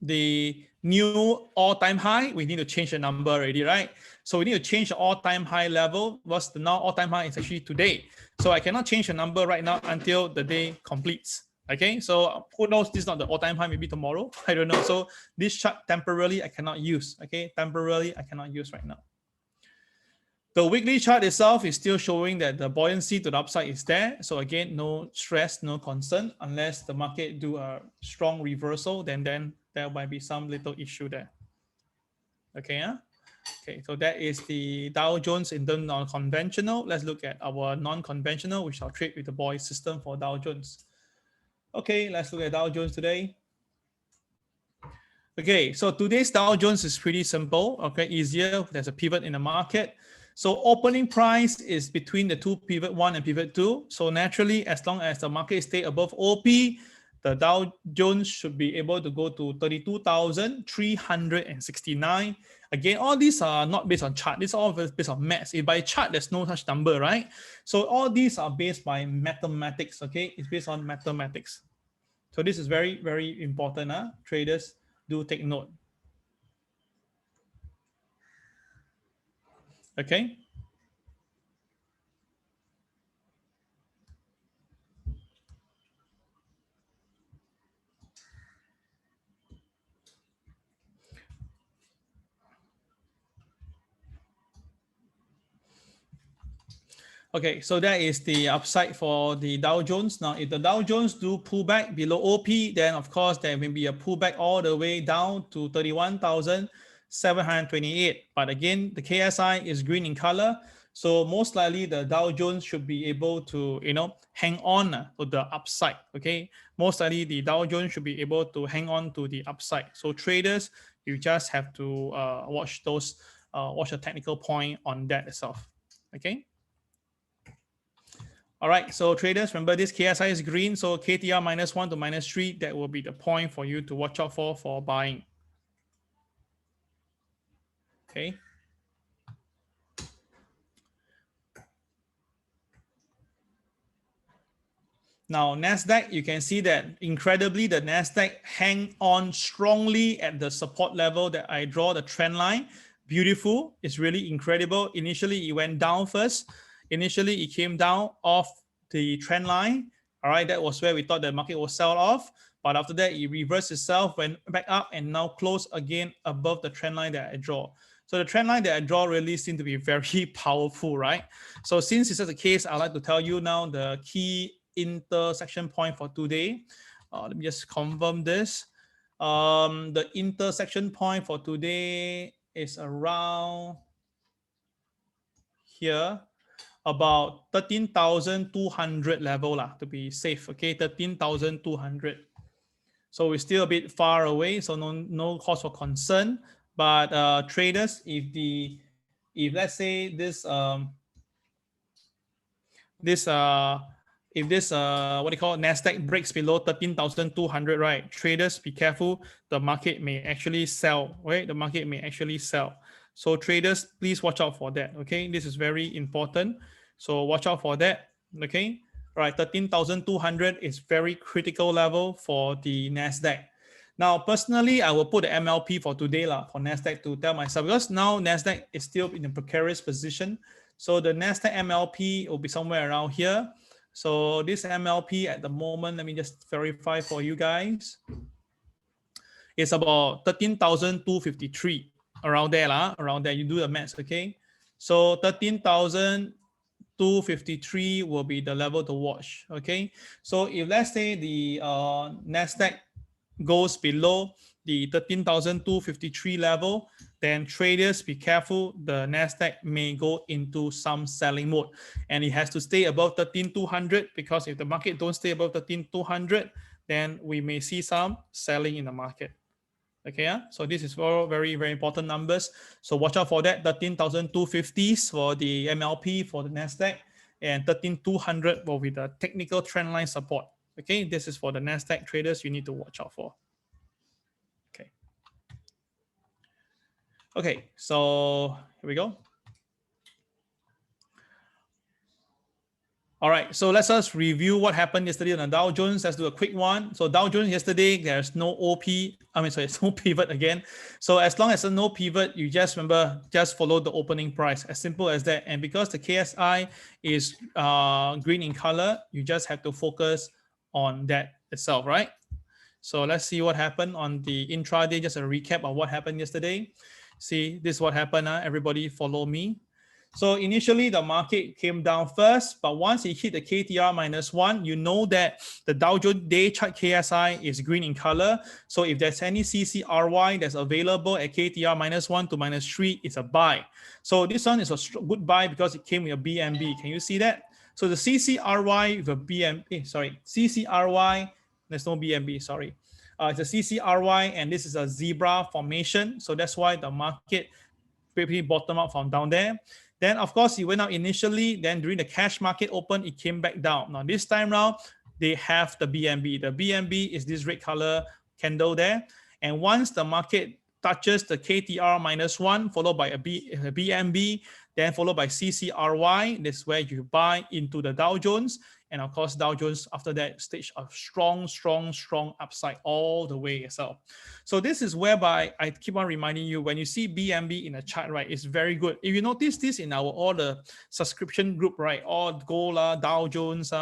the new all-time high, we need to change the number already, right? So we need to change the all-time high level. What's the now all-time high is actually today. So I cannot change the number right now until the day completes. Okay, so who knows, this is not the all-time high, maybe tomorrow, I don't know. So this chart temporarily I cannot use. Okay, temporarily I cannot use right now. The weekly chart itself is still showing that the buoyancy to the upside is there. So again, no stress, no concern, unless the market do a strong reversal, then there might be some little issue there. Okay, okay, so that is the Dow Jones in the non-conventional. Let's look at our non-conventional, which I'll trade with the Boys system for Dow Jones. Okay, let's look at Dow Jones today. Okay, so today's Dow Jones is pretty simple. Okay, easier. There's a pivot in the market. So opening price is between the two, pivot 1 and pivot 2. So naturally, as long as the market stay above OP, the Dow Jones should be able to go to 32,369. Again, all these are not based on chart. These are all based on maths. If by chart, there's no such number, right? So all these are based by mathematics, okay? It's based on mathematics. So this is very, very important. Traders, do take note. Okay. Okay, so that is the upside for the Dow Jones. Now, if the Dow Jones do pull back below OP, then of course there may be a pullback all the way down to 31,728. But again, the KSI is green in color. So most likely the Dow Jones should be able to, hang on to the upside, okay? Most likely the Dow Jones should be able to hang on to the upside. So traders, you just have to watch a technical point on that itself, okay? All right, so traders, remember this KSI is green, so KTR -1 to -3, that will be the point for you to watch out for buying. Okay. Now, NASDAQ, you can see that incredibly, the NASDAQ hang on strongly at the support level that I draw the trend line. beautiful. It's really incredible. Initially, it went down first. Initially, it came down off the trend line. All right, that was where we thought the market will sell off. But after that, it reversed itself, went back up, and now closed again above the trend line that I draw. So the trend line that I draw really seems to be very powerful, right? So since this is the case, I'd like to tell you now the key intersection point for today. Let me just confirm this. The intersection point for today is around here, about 13,200 level lah, to be safe. Okay, 13,200. So we're still a bit far away, so no cause for concern. But traders, if let's say this if this what do you call it, NASDAQ breaks below 13,200, right? Traders, be careful. The market may actually sell, right? The market may actually sell. So traders, please watch out for that. Okay, this is very important. So watch out for that. Okay, right? 13,200 is very critical level for the NASDAQ. Now, personally, I will put the MLP for today for NASDAQ to tell myself, because now NASDAQ is still in a precarious position. So the NASDAQ MLP will be somewhere around here. So this MLP at the moment, let me just verify for you guys. It's about 13,253, around there, around there. You do the maths, okay? So 13,253 will be the level to watch, okay? So if let's say the NASDAQ goes below the 13,253 level, then traders, be careful. The NASDAQ may go into some selling mode, and it has to stay above 13,200, because if the market don't stay above 13,200, then we may see some selling in the market. Okay, so this is all very, very important numbers. So watch out for that. 13,250s for the MLP for the NASDAQ, and 13,200 will be the technical trend line support. Okay, this is for the NASDAQ traders you need to watch out for. Okay. Okay, so here we go. All right, so let's just review what happened yesterday on the Dow Jones. Let's do a quick one. So Dow Jones yesterday, there's no it's no pivot again. So as long as there's no pivot, you just remember, just follow the opening price, as simple as that. And because the KSI is green in color, you just have to focus on that itself, right? So let's see what happened on the intraday, just a recap of what happened yesterday. See, this is what happened. Everybody follow me. So initially the market came down first, but once it hit the KTR -1, you know that the Dow Jones day chart KSI is green in color. So if there's any CCRY that's available at KTR -1 to -3, it's a buy. So this one is a good buy because it came with a BNB. Can you see that? So the CCRY with a BNB, CCRY, there's no BNB, sorry. It's a CCRY, and this is a zebra formation. So that's why the market basically bottom out from down there. Then, of course, it went up initially. Then during the cash market open, it came back down. Now, this time around, they have the BNB. The BNB is this red color candle there. And once the market touches the KTR -1, followed by a BNB, then followed by CCRY, that's where you buy into the Dow Jones. And of course, Dow Jones after that stage of strong upside all the way itself. So this is whereby I keep on reminding you, when you see BNB in a chart, right, it's very good. If you notice this in all the subscription group, right, all gold, Dow Jones,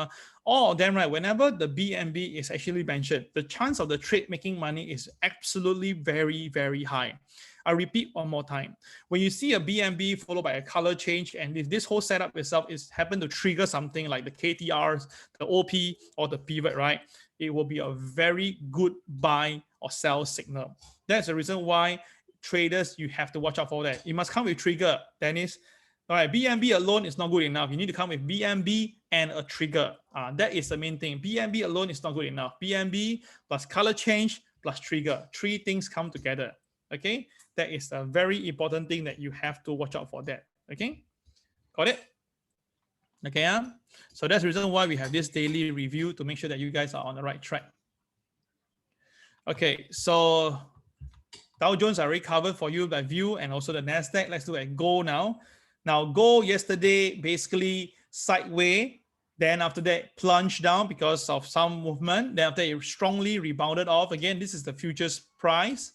all of them, right, whenever the BNB is actually mentioned, the chance of the trade making money is absolutely very, very high. I repeat one more time. When you see a BNB followed by a color change, and if this whole setup itself is happen to trigger something like the KTRs, the OP, or the pivot, right, it will be a very good buy or sell signal. That's the reason why traders, you have to watch out for that. It must come with trigger, Dennis. All right, BNB alone is not good enough. You need to come with BNB and a trigger. That is the main thing. BNB alone is not good enough. BNB plus color change plus trigger. Three things come together. Okay, that is a very important thing that you have to watch out for that. Okay, got it? Okay, so that's the reason why we have this daily review, to make sure that you guys are on the right track. Okay, so Dow Jones are already covered for you by view, and also the NASDAQ. Let's look at gold now. Now, gold yesterday basically sideways. Then after that, plunged down because of some movement. Then after it strongly rebounded off. Again, this is the futures price.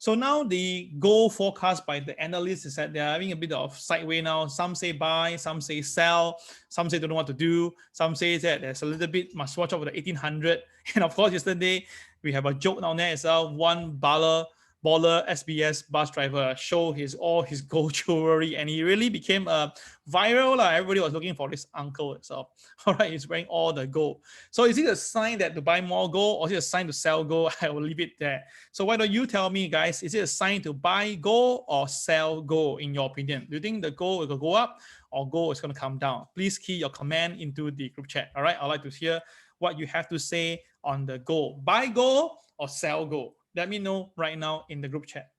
So now the gold forecast by the analysts is that they're having a bit of sideway now. Some say buy, some say sell, some say don't know what to do, some say that there's a little bit must watch out for the 1800. And of course, yesterday we have a joke down there as well. One baller SBS bus driver show all his gold jewelry, and he really became viral. Everybody was looking for this uncle itself. All right, he's wearing all the gold. So is it a sign that to buy more gold, or is it a sign to sell gold? I will leave it there. So why don't you tell me, guys, is it a sign to buy gold or sell gold in your opinion? Do you think the gold will go up or gold is going to come down? Please key your comment into the group chat. All right, I'd like to hear what you have to say on the gold. Buy gold or sell gold? Let me know right now in the group chat.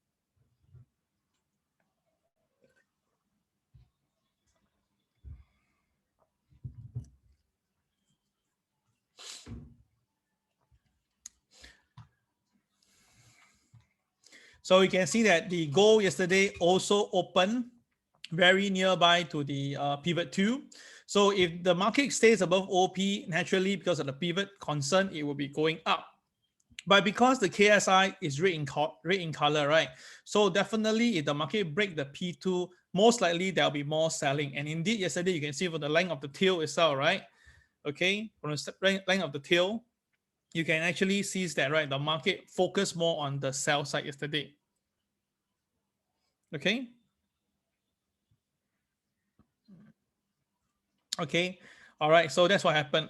So you can see that the gold yesterday also opened very nearby to the pivot 2. So if the market stays above OP, naturally because of the pivot concern, it will be going up. But because the KSI is red in color, right? So definitely if the market break the P2, most likely there'll be more selling. And indeed, yesterday you can see for the length of the tail itself, right? Okay, from the length of the tail, you can actually see that, right? The market focused more on the sell side yesterday. Okay. Okay. All right. So that's what happened.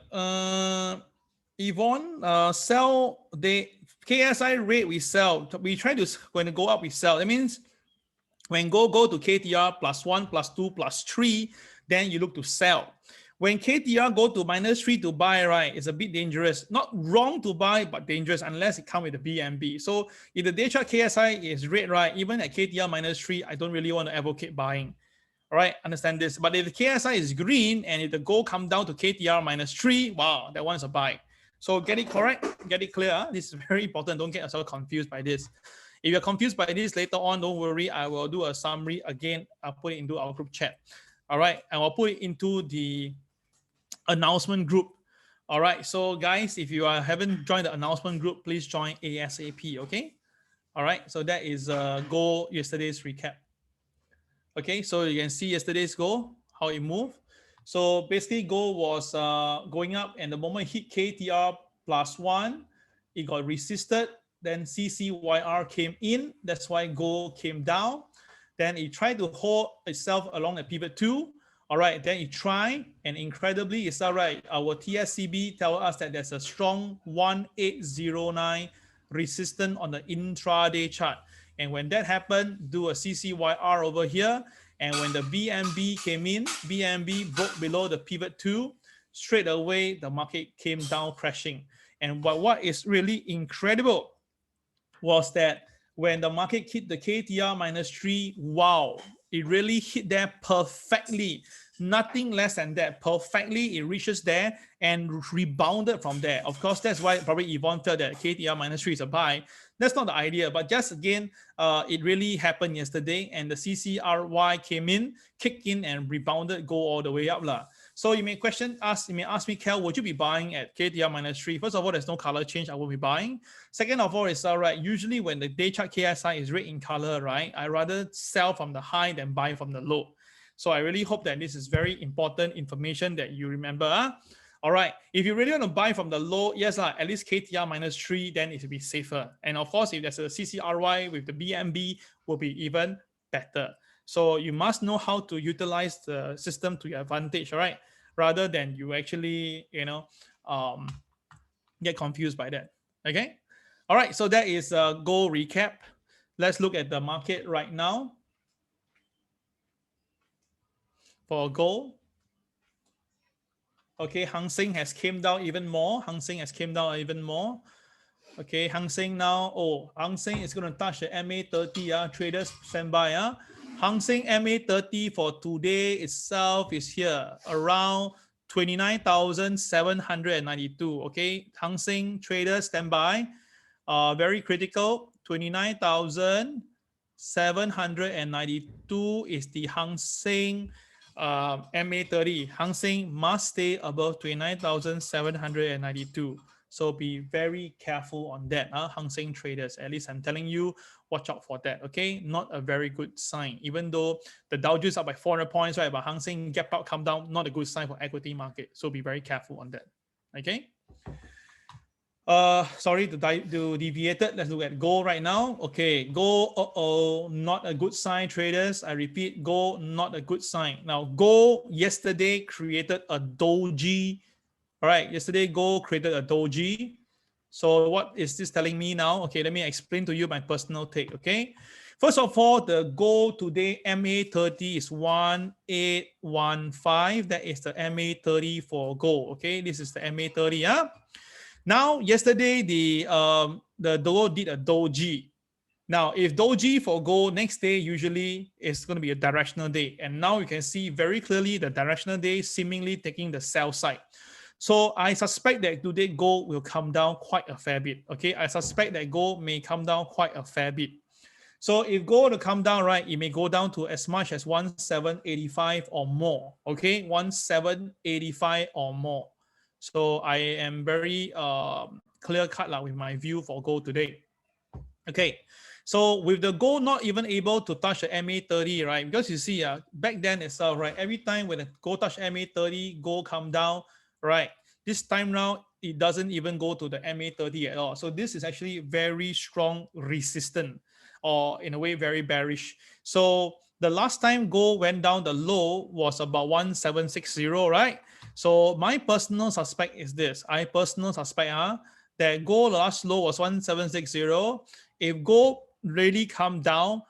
Yvonne, sell the KSI rate we sell. We try to, when it go up, we sell. That means when go to KTR +1, +2, +3, then you look to sell. When KTR go to -3 to buy, right, it's a bit dangerous. Not wrong to buy, but dangerous unless it comes with the BNB. So if the day chart KSI is red, right, even at KTR -3, I don't really want to advocate buying. All right, understand this. But if the KSI is green and if the gold come down to KTR -3, wow, that one's a buy. So get it correct, get it clear. This is very important. Don't get yourself confused by this. If you're confused by this later on, don't worry. I will do a summary again. I'll put it into our group chat. All right, and I'll put it into the announcement group. All right, so guys, if you haven't joined the announcement group, please join ASAP. Okay. All right, so that is gold yesterday's recap. Okay, so you can see yesterday's gold, how it moved. So basically gold was going up, and the moment it hit KTR +1, it got resisted. Then CCYR came in. That's why gold came down. Then it tried to hold itself along the pivot 2. All right, then it tried, and incredibly, it's all right. Our TSCB tell us that there's a strong 1809 resistance on the intraday chart. And when that happened, do a CCYR over here. And when the BNB came in, BNB broke below the pivot 2, straight away, the market came down crashing. And what is really incredible was that when the market hit the KTR -3, wow, it really hit there perfectly. Nothing less than that. Perfectly, it reaches there and rebounded from there. Of course, that's why probably Yvonne felt that KTR -3 is a buy. That's not the idea, but just again, it really happened yesterday, and the CCRY came in, kicked in, and rebounded, go all the way up lah. So you may ask me, Kel, would you be buying at KTR -3? First of all, there's no color change. I will be buying. Second of all, it's all right. Usually when the day chart KSI is red in color, right, I rather sell from the high than buy from the low. So I really hope that this is very important information that you remember. All right, if you really want to buy from the low, yes, at least KTR -3, then it will be safer. And of course, if there's a CCRY with the BNB, will be even better. So you must know how to utilize the system to your advantage, all right? Rather than you actually, get confused by that, okay? All right, so that is a gold recap. Let's look at the market right now. For gold, okay, Hang Seng has came down even more. Hang Seng has came down even more. Okay, Hang Seng now, Hang Seng is going to touch the MA30. Traders stand by. Hang Seng MA30 for today itself is here around 29,792. Okay, Hang Seng traders stand by. Very critical. 29,792 is the Hang Seng MA30. Hang Seng must stay above 29,792. So be very careful on that, Hang Seng traders. At least I'm telling you watch out for that. Okay, not a very good sign. Even though the Dow Jones up by 400 points, right, but Hang Seng gap out, come down, not a good sign for equity market. So be very careful on that. Okay. Sorry to deviate it. Let's look at gold right now. Okay, gold, not a good sign, traders. I repeat, gold, not a good sign. Now, gold yesterday created a doji. All right, yesterday gold created a doji. So what is this telling me now? Okay, let me explain to you my personal take. Okay, first of all, the gold today MA30 is 1815. That is the MA30 for gold. Okay, this is the MA30. Yeah. Now, yesterday the gold did a doji. Now, if doji for gold, next day usually is going to be a directional day, and now you can see very clearly the directional day seemingly taking the sell side. So I suspect that today gold will come down quite a fair bit. Okay, I suspect that gold may come down quite a fair bit. So if gold to come down, right, it may go down to as much as 1785 or more. Okay, 1785 or more. So I am very clear cut with my view for gold today. Okay, so with the gold not even able to touch the MA30, right? Because you see, back then itself, right? Every time when the gold touch MA30, gold come down, right? This time round, it doesn't even go to the MA30 at all. So this is actually very strong resistance, or in a way very bearish. So the last time gold went down, the low was about 1760, right? So my personal suspect is this. I personal suspect that gold last low was 1760. If gold really come down,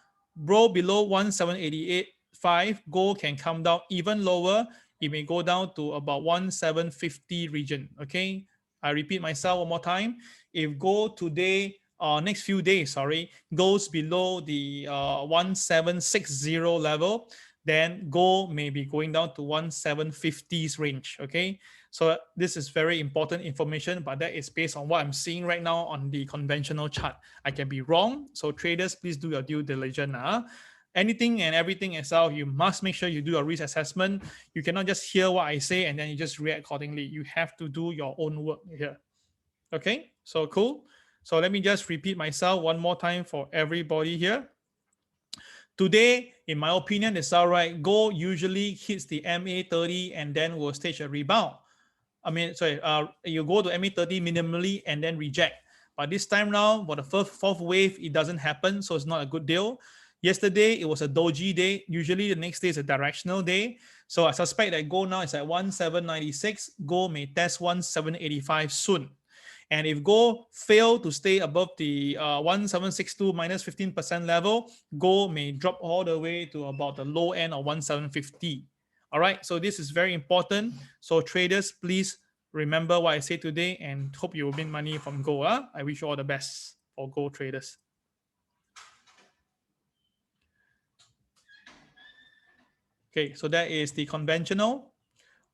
below 1788.5, gold can come down even lower. It may go down to about 1750 region. Okay, I repeat myself one more time. If gold today, next few days, sorry, goes below the 1760 level, then gold may be going down to 1750s range. Okay, so this is very important information, but that is based on what I'm seeing right now on the conventional chart. I can be wrong, so traders, please do your due diligence. Anything and everything itself, you must make sure you do a risk assessment. You cannot just hear what I say and then you just react accordingly. You have to do your own work here. Okay, so cool. So let me just repeat myself one more time for everybody here. Today, in my opinion, it's all right. Gold usually hits the MA30 and then will stage a rebound. You go to MA30 minimally and then reject. But this time now, for the fourth wave, it doesn't happen, so it's not a good deal. Yesterday, it was a doji day. Usually, the next day is a directional day. So I suspect that gold now is at 1796. Gold may test 1785 soon. And if gold fail to stay above the 1762 minus 15% level, gold may drop all the way to about the low end of 1750. All right, so this is very important. So traders, please remember what I say today and hope you will win money from gold. I wish you all the best for gold traders. Okay, so that is the conventional.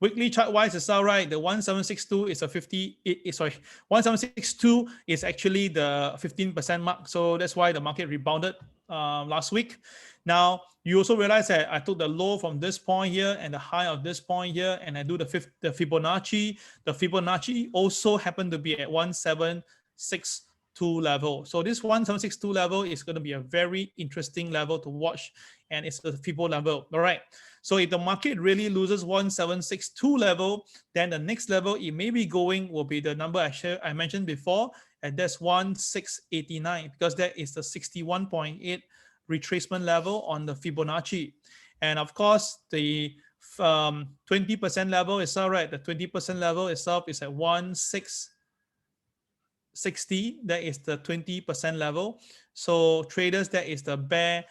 Weekly chart wise, it's all right. The 1762 is a 1762 is actually the 15% mark. So that's why the market rebounded last week. Now, you also realize that I took the low from this point here and the high of this point here, and I do the Fibonacci. The Fibonacci also happened to be at 1762 level. So this 1762 level is going to be a very interesting level to watch, and it's the Fibonacci level. All right. So if the market really loses 1762 level, then the next level it may be going will be the number I mentioned before, and that's 1689, because that is the 61.8 retracement level on the Fibonacci. And of course, the 20% level is all right. The 20% level itself is at 1660. That is the 20% level. So traders, that is the bear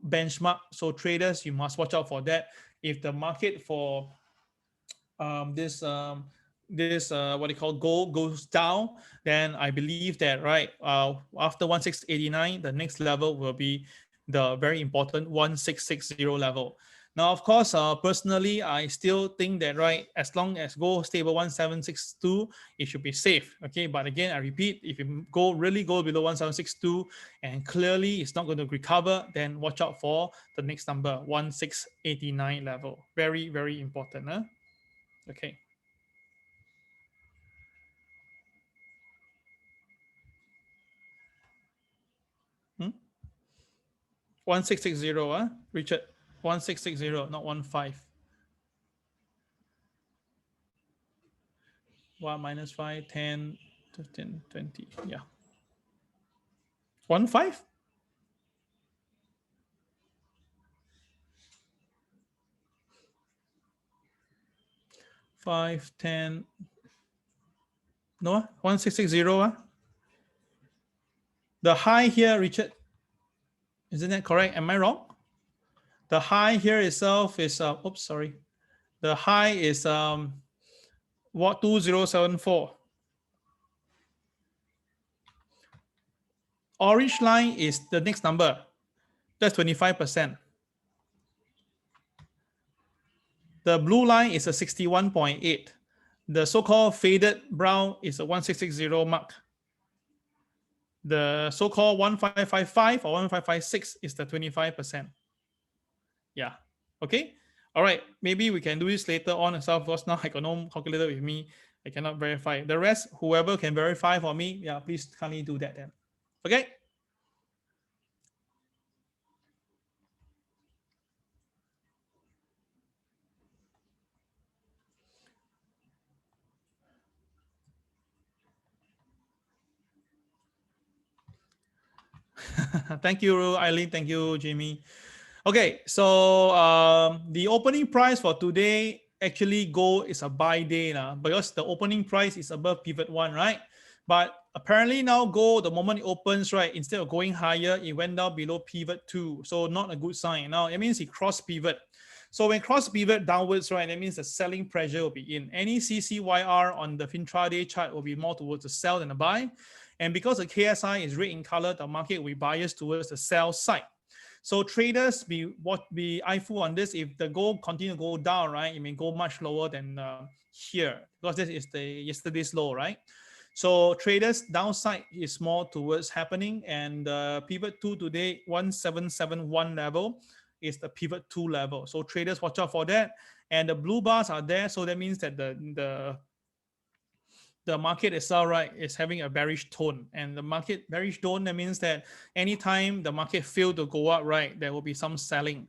benchmark. So traders, you must watch out for that. If the market for this what they call gold goes down, then I believe that after 1689, the next level will be the very important 1660 level. Now, of course, personally, I still think that as long as gold stable 1762, it should be safe. Okay, but again, I repeat, if you really go below 1762 and clearly it's not going to recover, then watch out for the next number 1689 level. Very, very important. Okay. Hmm? 1660, Richard. 1660, not 15. 1 minus 5, 10, 15, 20. Yeah. 15? 5, 10. No, 1660. The high here, Richard, isn't that correct? Am I wrong? The high here itself is, oops, sorry. The high is what, 2074. Orange line is the next number. That's 25%. The blue line is a 61.8. The so-called faded brown is a 1660 mark. The so-called 1555 or 1556 is the 25%. Yeah. Okay. All right. Maybe we can do this later on as well, because now I got no calculator with me. I cannot verify. The rest, whoever can verify for me, yeah, please kindly do that then. Okay. Thank you, Eileen. Thank you, Jamie. Okay, so the opening price for today, actually gold is a buy day now, because the opening price is above pivot 1, right? But apparently now gold, the moment it opens, right, instead of going higher, it went down below pivot 2. So not a good sign. Now it means it cross pivot. So when cross pivot downwards, right, that means the selling pressure will be in. Any CCYR on the intraday chart will be more towards the sell than the buy. And because the KSI is red in color, the market will be biased towards the sell side. So traders be eyeful on this. If the gold continue to go down, right, it may go much lower than here, because this is the yesterday's low, right? So traders downside is more towards happening, and pivot 2 today 1771 level is the pivot 2 level. So traders watch out for that. And the blue bars are there, so that means that the market itself, right, is having a bearish tone. And the market bearish tone, that means that anytime the market fail to go up, right, there will be some selling.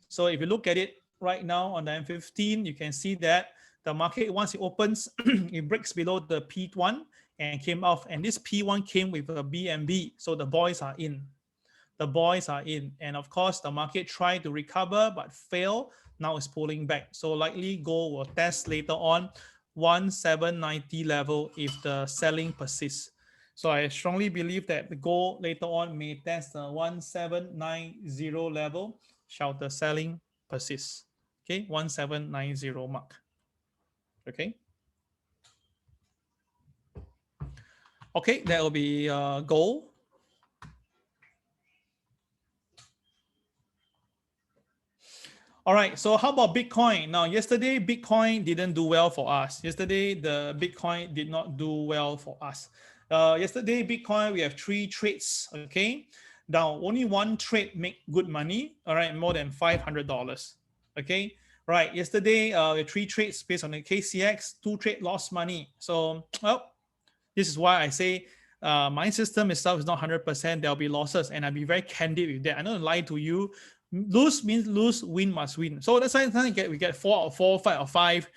So if you look at it right now on the M15, you can see that the market, once it opens, it breaks below the P1 and came off. And this P1 came with a BNB. So the boys are in. The boys are in. And of course, the market tried to recover but failed. Now it's pulling back. So likely gold will test later on 1790 level if the selling persists. So I strongly believe that the gold later on may test the 1790 level shall the selling persist. Okay, 1790 mark. Okay. Okay, that will be gold. All right, so how about Bitcoin? Now, yesterday, Bitcoin didn't do well for us. Yesterday, the Bitcoin did not do well for us. Yesterday, Bitcoin, we have 3 trades, okay? Now, only 1 trade make good money, all right, more than $500, okay? Right, yesterday, 3 trades based on the KCX, 2 trade lost money. So, well, this is why I say my system itself is not 100%. There'll be losses, and I'll be very candid with that. I don't lie to you. Lose means lose, win must win. So that's why we get 4 out of 4, 5 out of 5.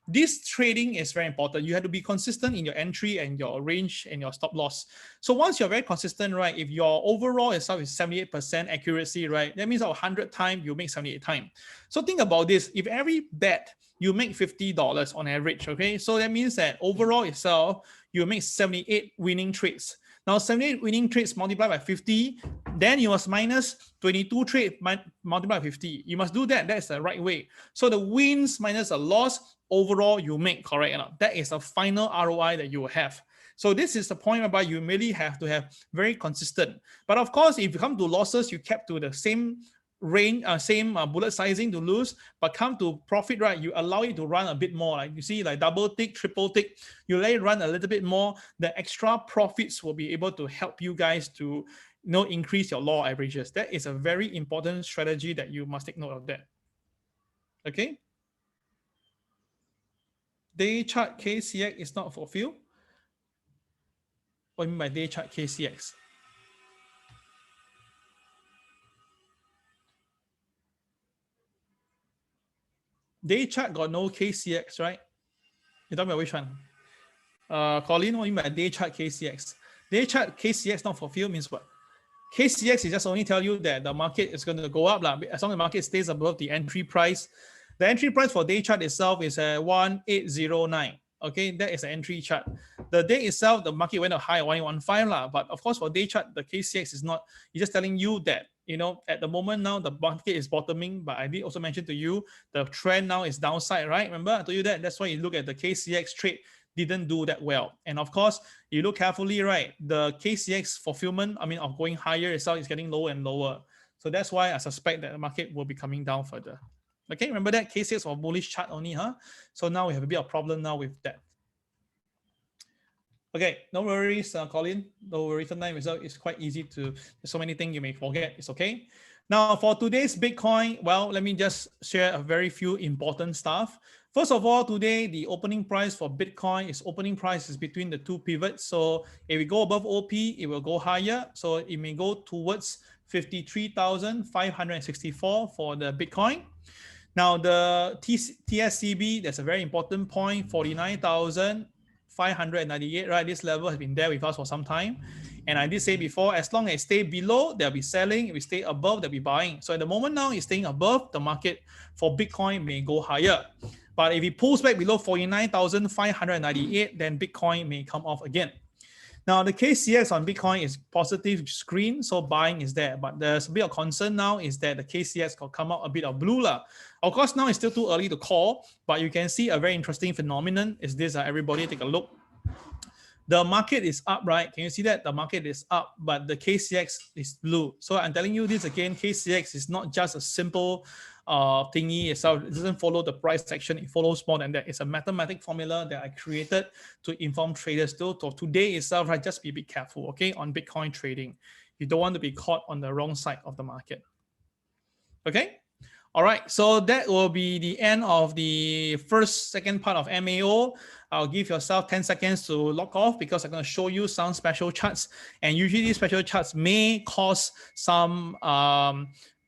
This trading is very important. You have to be consistent in your entry and your range and your stop loss. So once you're very consistent, right, if your overall itself is 78% accuracy, right, that means out of 100 times, you make 78 times. So think about this. If every bet you make $50 on average, okay, so that means that overall itself, you make 78 winning trades. Now, 78 winning trades multiplied by 50, then you must minus 22 trades multiplied by 50. You must do that. That's the right way. So the wins minus the loss, overall you make, correct? That is the final ROI that you will have. So this is the point whereby you really have to have very consistent. But of course, if you come to losses, you kept to the same range, same bullet sizing to lose, but come to profit, right, you allow it to run a bit more. Like you see, like double tick, triple tick, you let it run a little bit more. The extra profits will be able to help you guys to increase your law averages. That is a very important strategy that you must take note of that. Okay. Day chart KCX is not fulfilled. What do you mean by day chart KCX? day chart got no KCX, right? You tell me which one? Colin, what do you mean by day chart KCX? Day chart KCX not fulfilled means what? KCX is just only tell you that the market is going to go up as long as the market stays above the entry price. The entry price for day chart itself is 1809. Okay, that is the entry chart. The day itself, the market went up high at 115 but of course for day chart, the KCX is not. It's just telling you that at the moment now the market is bottoming. But I did also mention to you the trend now is downside, right? Remember I told you that. That's why you look at the KCX trade didn't do that well. And of course, you look carefully, right? The KCX fulfillment, of going higher itself is getting lower and lower. So that's why I suspect that the market will be coming down further. Okay, remember that KCX or bullish chart only, huh? So now we have a bit of problem now with that. Okay, no worries, Colin. No worries. Sometimes result is quite easy to. There's so many things you may forget. It's okay. Now for today's Bitcoin, well, let me just share a very few important stuff. First of all, today the opening price for Bitcoin is between the two pivots. So if we go above OP, it will go higher. So it may go towards 53,564 for the Bitcoin. Now the TSCB, that's a very important point, 49,598, right? This level has been there with us for some time. And I did say before, as long as it stays below, they'll be selling. If we stay above, they'll be buying. So at the moment now, it's staying above. The market for Bitcoin may go higher. But if it pulls back below 49,598, then Bitcoin may come off again. Now, the KCX on Bitcoin is positive screen, so buying is there. But there's a bit of concern now is that the KCX could come out a bit of blue. Of course, now it's still too early to call, but you can see a very interesting phenomenon is this. Everybody take a look. The market is up, right? Can you see that? The market is up, but the KCX is blue. So I'm telling you this again, KCX is not just a simple thingy itself. It doesn't follow the price action. It follows more than that. It's a mathematical formula that I created to inform traders. So today itself, right, just be a bit careful, okay, on Bitcoin trading. You don't want to be caught on the wrong side of the market. Okay? All right, so that will be the end of the second part of MAO. I'll give yourself 10 seconds to log off because I'm going to show you some special charts. And usually these special charts may cause some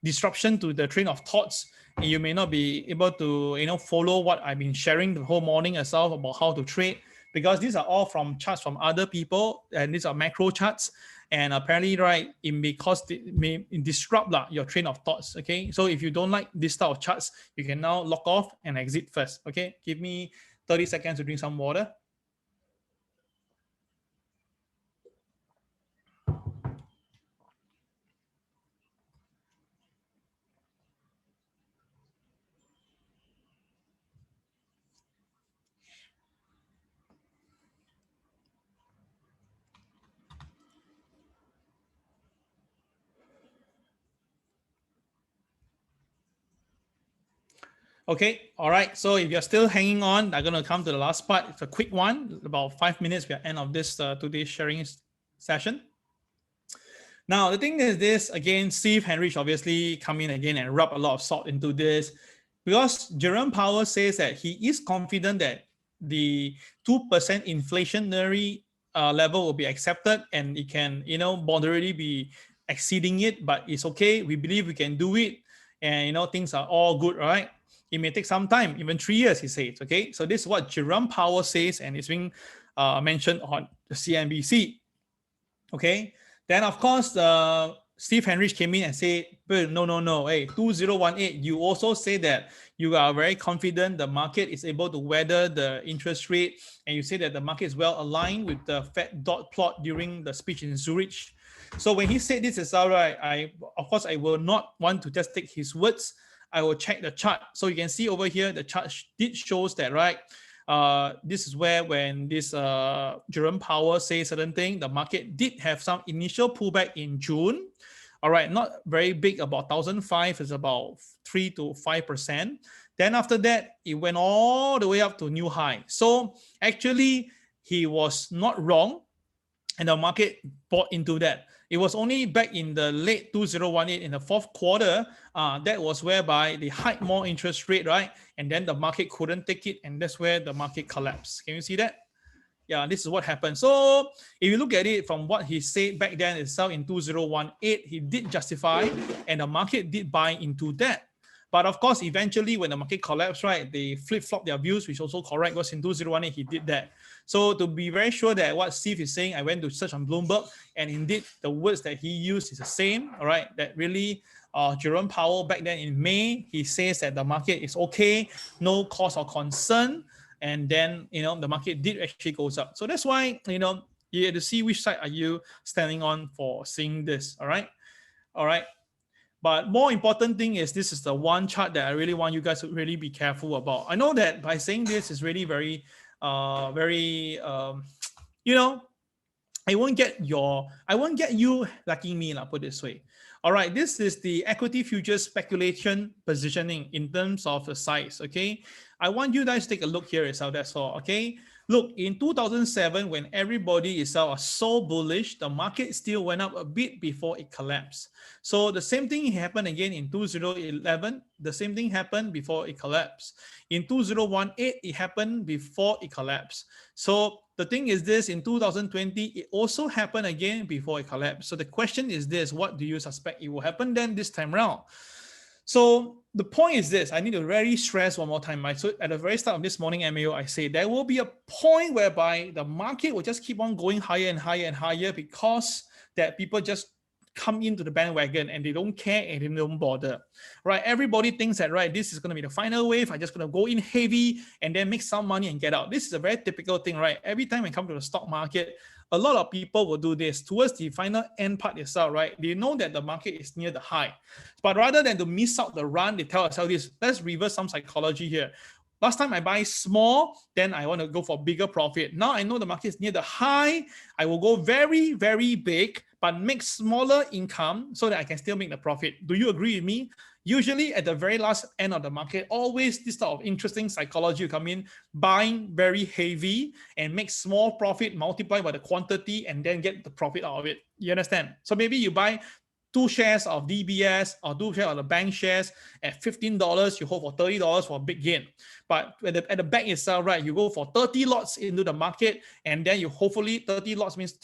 disruption to the train of thoughts. And you may not be able to follow what I've been sharing the whole morning itself about how to trade, because these are all from charts from other people, and these are macro charts. And apparently, right, it may disrupt your train of thoughts. Okay, so if you don't like this type of charts, you can now log off and exit first. Okay, give me 30 seconds to drink some water. Okay, all right. So if you're still hanging on, I'm going to come to the last part. It's a quick one, about 5 minutes. We're at the end of this today's sharing session. Now, the thing is this, again, Steve Henrich obviously come in again and rub a lot of salt into this, because J.Powell says that he is confident that the 2% inflationary level will be accepted, and it can, moderately be exceeding it, but it's okay. We believe we can do it, and, things are all good, right? It may take some time, even 3 years, he says, okay? So this is what J.Powell says, and it's being mentioned on the CNBC, okay? Then, of course, Steve Henrich came in and said, no. Hey, 2018, you also say that you are very confident the market is able to weather the interest rate. And you say that the market is well aligned with the Fed dot plot during the speech in Zurich. So when he said this is all right, of course, I will not want to just take his words. I will check the chart. So you can see over here, the chart did shows that, right? This is where when this J.Powell says certain thing, the market did have some initial pullback in June. All right, not very big, about 1,005 is about 3 to 5%. Then after that, it went all the way up to new high. So actually, he was not wrong, and the market bought into that. It was only back in the late 2018, in the fourth quarter, that was whereby they hiked more interest rate, right? And then the market couldn't take it, and that's where the market collapsed. Can you see that? Yeah, this is what happened. So if you look at it from what he said back then itself in 2018, he did justify, and the market did buy into that. But of course, eventually when the market collapsed, right, they flip-flop their views, which also correct, because in 2018 he did that. So to be very sure that what Steve is saying, I went to search on Bloomberg, and indeed the words that he used is the same, all right, that really J.Powell back then in May, he says that the market is okay, no cause of concern, and then, the market did actually goes up. So that's why, you have to see which side are you standing on for seeing this, all right? All right. But more important thing is, this is the one chart that I really want you guys to really be careful about. I know that by saying this is really very, I won't get you liking me, put this way. All right, this is the equity futures speculation positioning in terms of the size, okay? I want you guys to take a look here itself, that's all, okay? Look, in 2007, when everybody is so bullish, the market still went up a bit before it collapsed. So the same thing happened again in 2011. The same thing happened before it collapsed. In 2018, it happened before it collapsed. So the thing is this, in 2020, it also happened again before it collapsed. So the question is this, what do you suspect it will happen then this time around? So the point is this, I need to really stress one more time, right? So at the very start of this morning MAO, I say there will be a point whereby the market will just keep on going higher and higher and higher, because that people just come into the bandwagon and they don't care and they don't bother, right? Everybody thinks that, right, this is going to be the final wave. I'm just going to go in heavy and then make some money and get out. This is a very typical thing, right? Every time I come to the stock market, a lot of people will do this towards the final end part itself, right? They know that the market is near the high, but rather than to miss out the run, they tell ourselves this, let's reverse some psychology here. Last time I buy small, then I want to go for bigger profit. Now I know the market is near the high, I will go very, very big, but make smaller income so that I can still make the profit. Do you agree with me? Usually at the very last end of the market, always this type of interesting psychology will come in, buying very heavy and make small profit, multiply by the quantity, and then get the profit out of it. You understand? So maybe you buy 2 shares of DBS or 2 shares of the bank shares at $15, you hold for $30 for a big gain. But at the back itself, right, you go for 30 lots into the market, and then you hopefully 30 lots means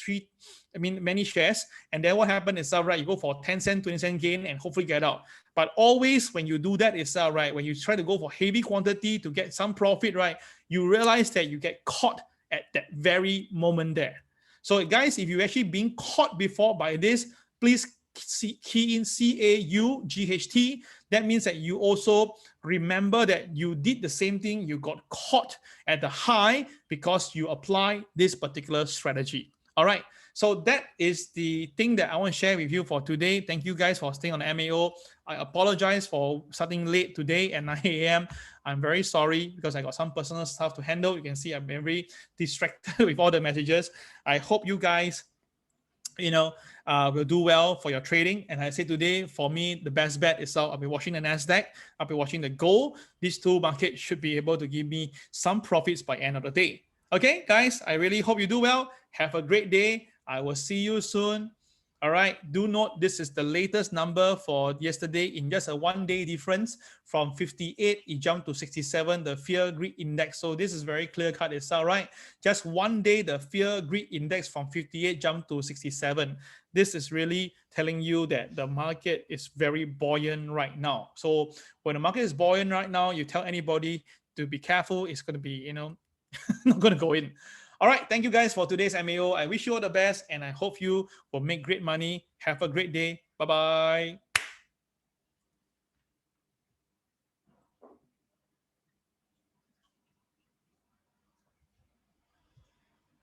many shares. And then what happened is, right, you go for 10 cent, 20 cent gain and hopefully get out. But always when you do that itself, right, when you try to go for heavy quantity to get some profit, right, you realize that you get caught at that very moment there. So guys, if you've actually been caught before by this, please key in CAUGHT. That means that you also remember that you did the same thing. You got caught at the high because you apply this particular strategy. All right. So that is the thing that I want to share with you for today. Thank you guys for staying on the MAO. I apologize for starting late today at 9 a.m. I'm very sorry because I got some personal stuff to handle. You can see I'm very distracted with all the messages. I hope you guys will do well for your trading. And I say today, for me, the best bet is I'll be watching the NASDAQ, I'll be watching the gold. These two markets should be able to give me some profits by end of the day. Okay, guys, I really hope you do well. Have a great day. I will see you soon. All right, do note this is the latest number for yesterday in just a 1 day difference. From 58, it jumped to 67, the fear greed index. So this is very clear cut itself, right? Just 1 day, the fear greed index from 58 jumped to 67. This is really telling you that the market is very buoyant right now. So when the market is buoyant right now, you tell anybody to be careful, it's going to be, not going to go in. All right. Thank you guys for today's MAO. I wish you all the best and I hope you will make great money. Have a great day. Bye-bye.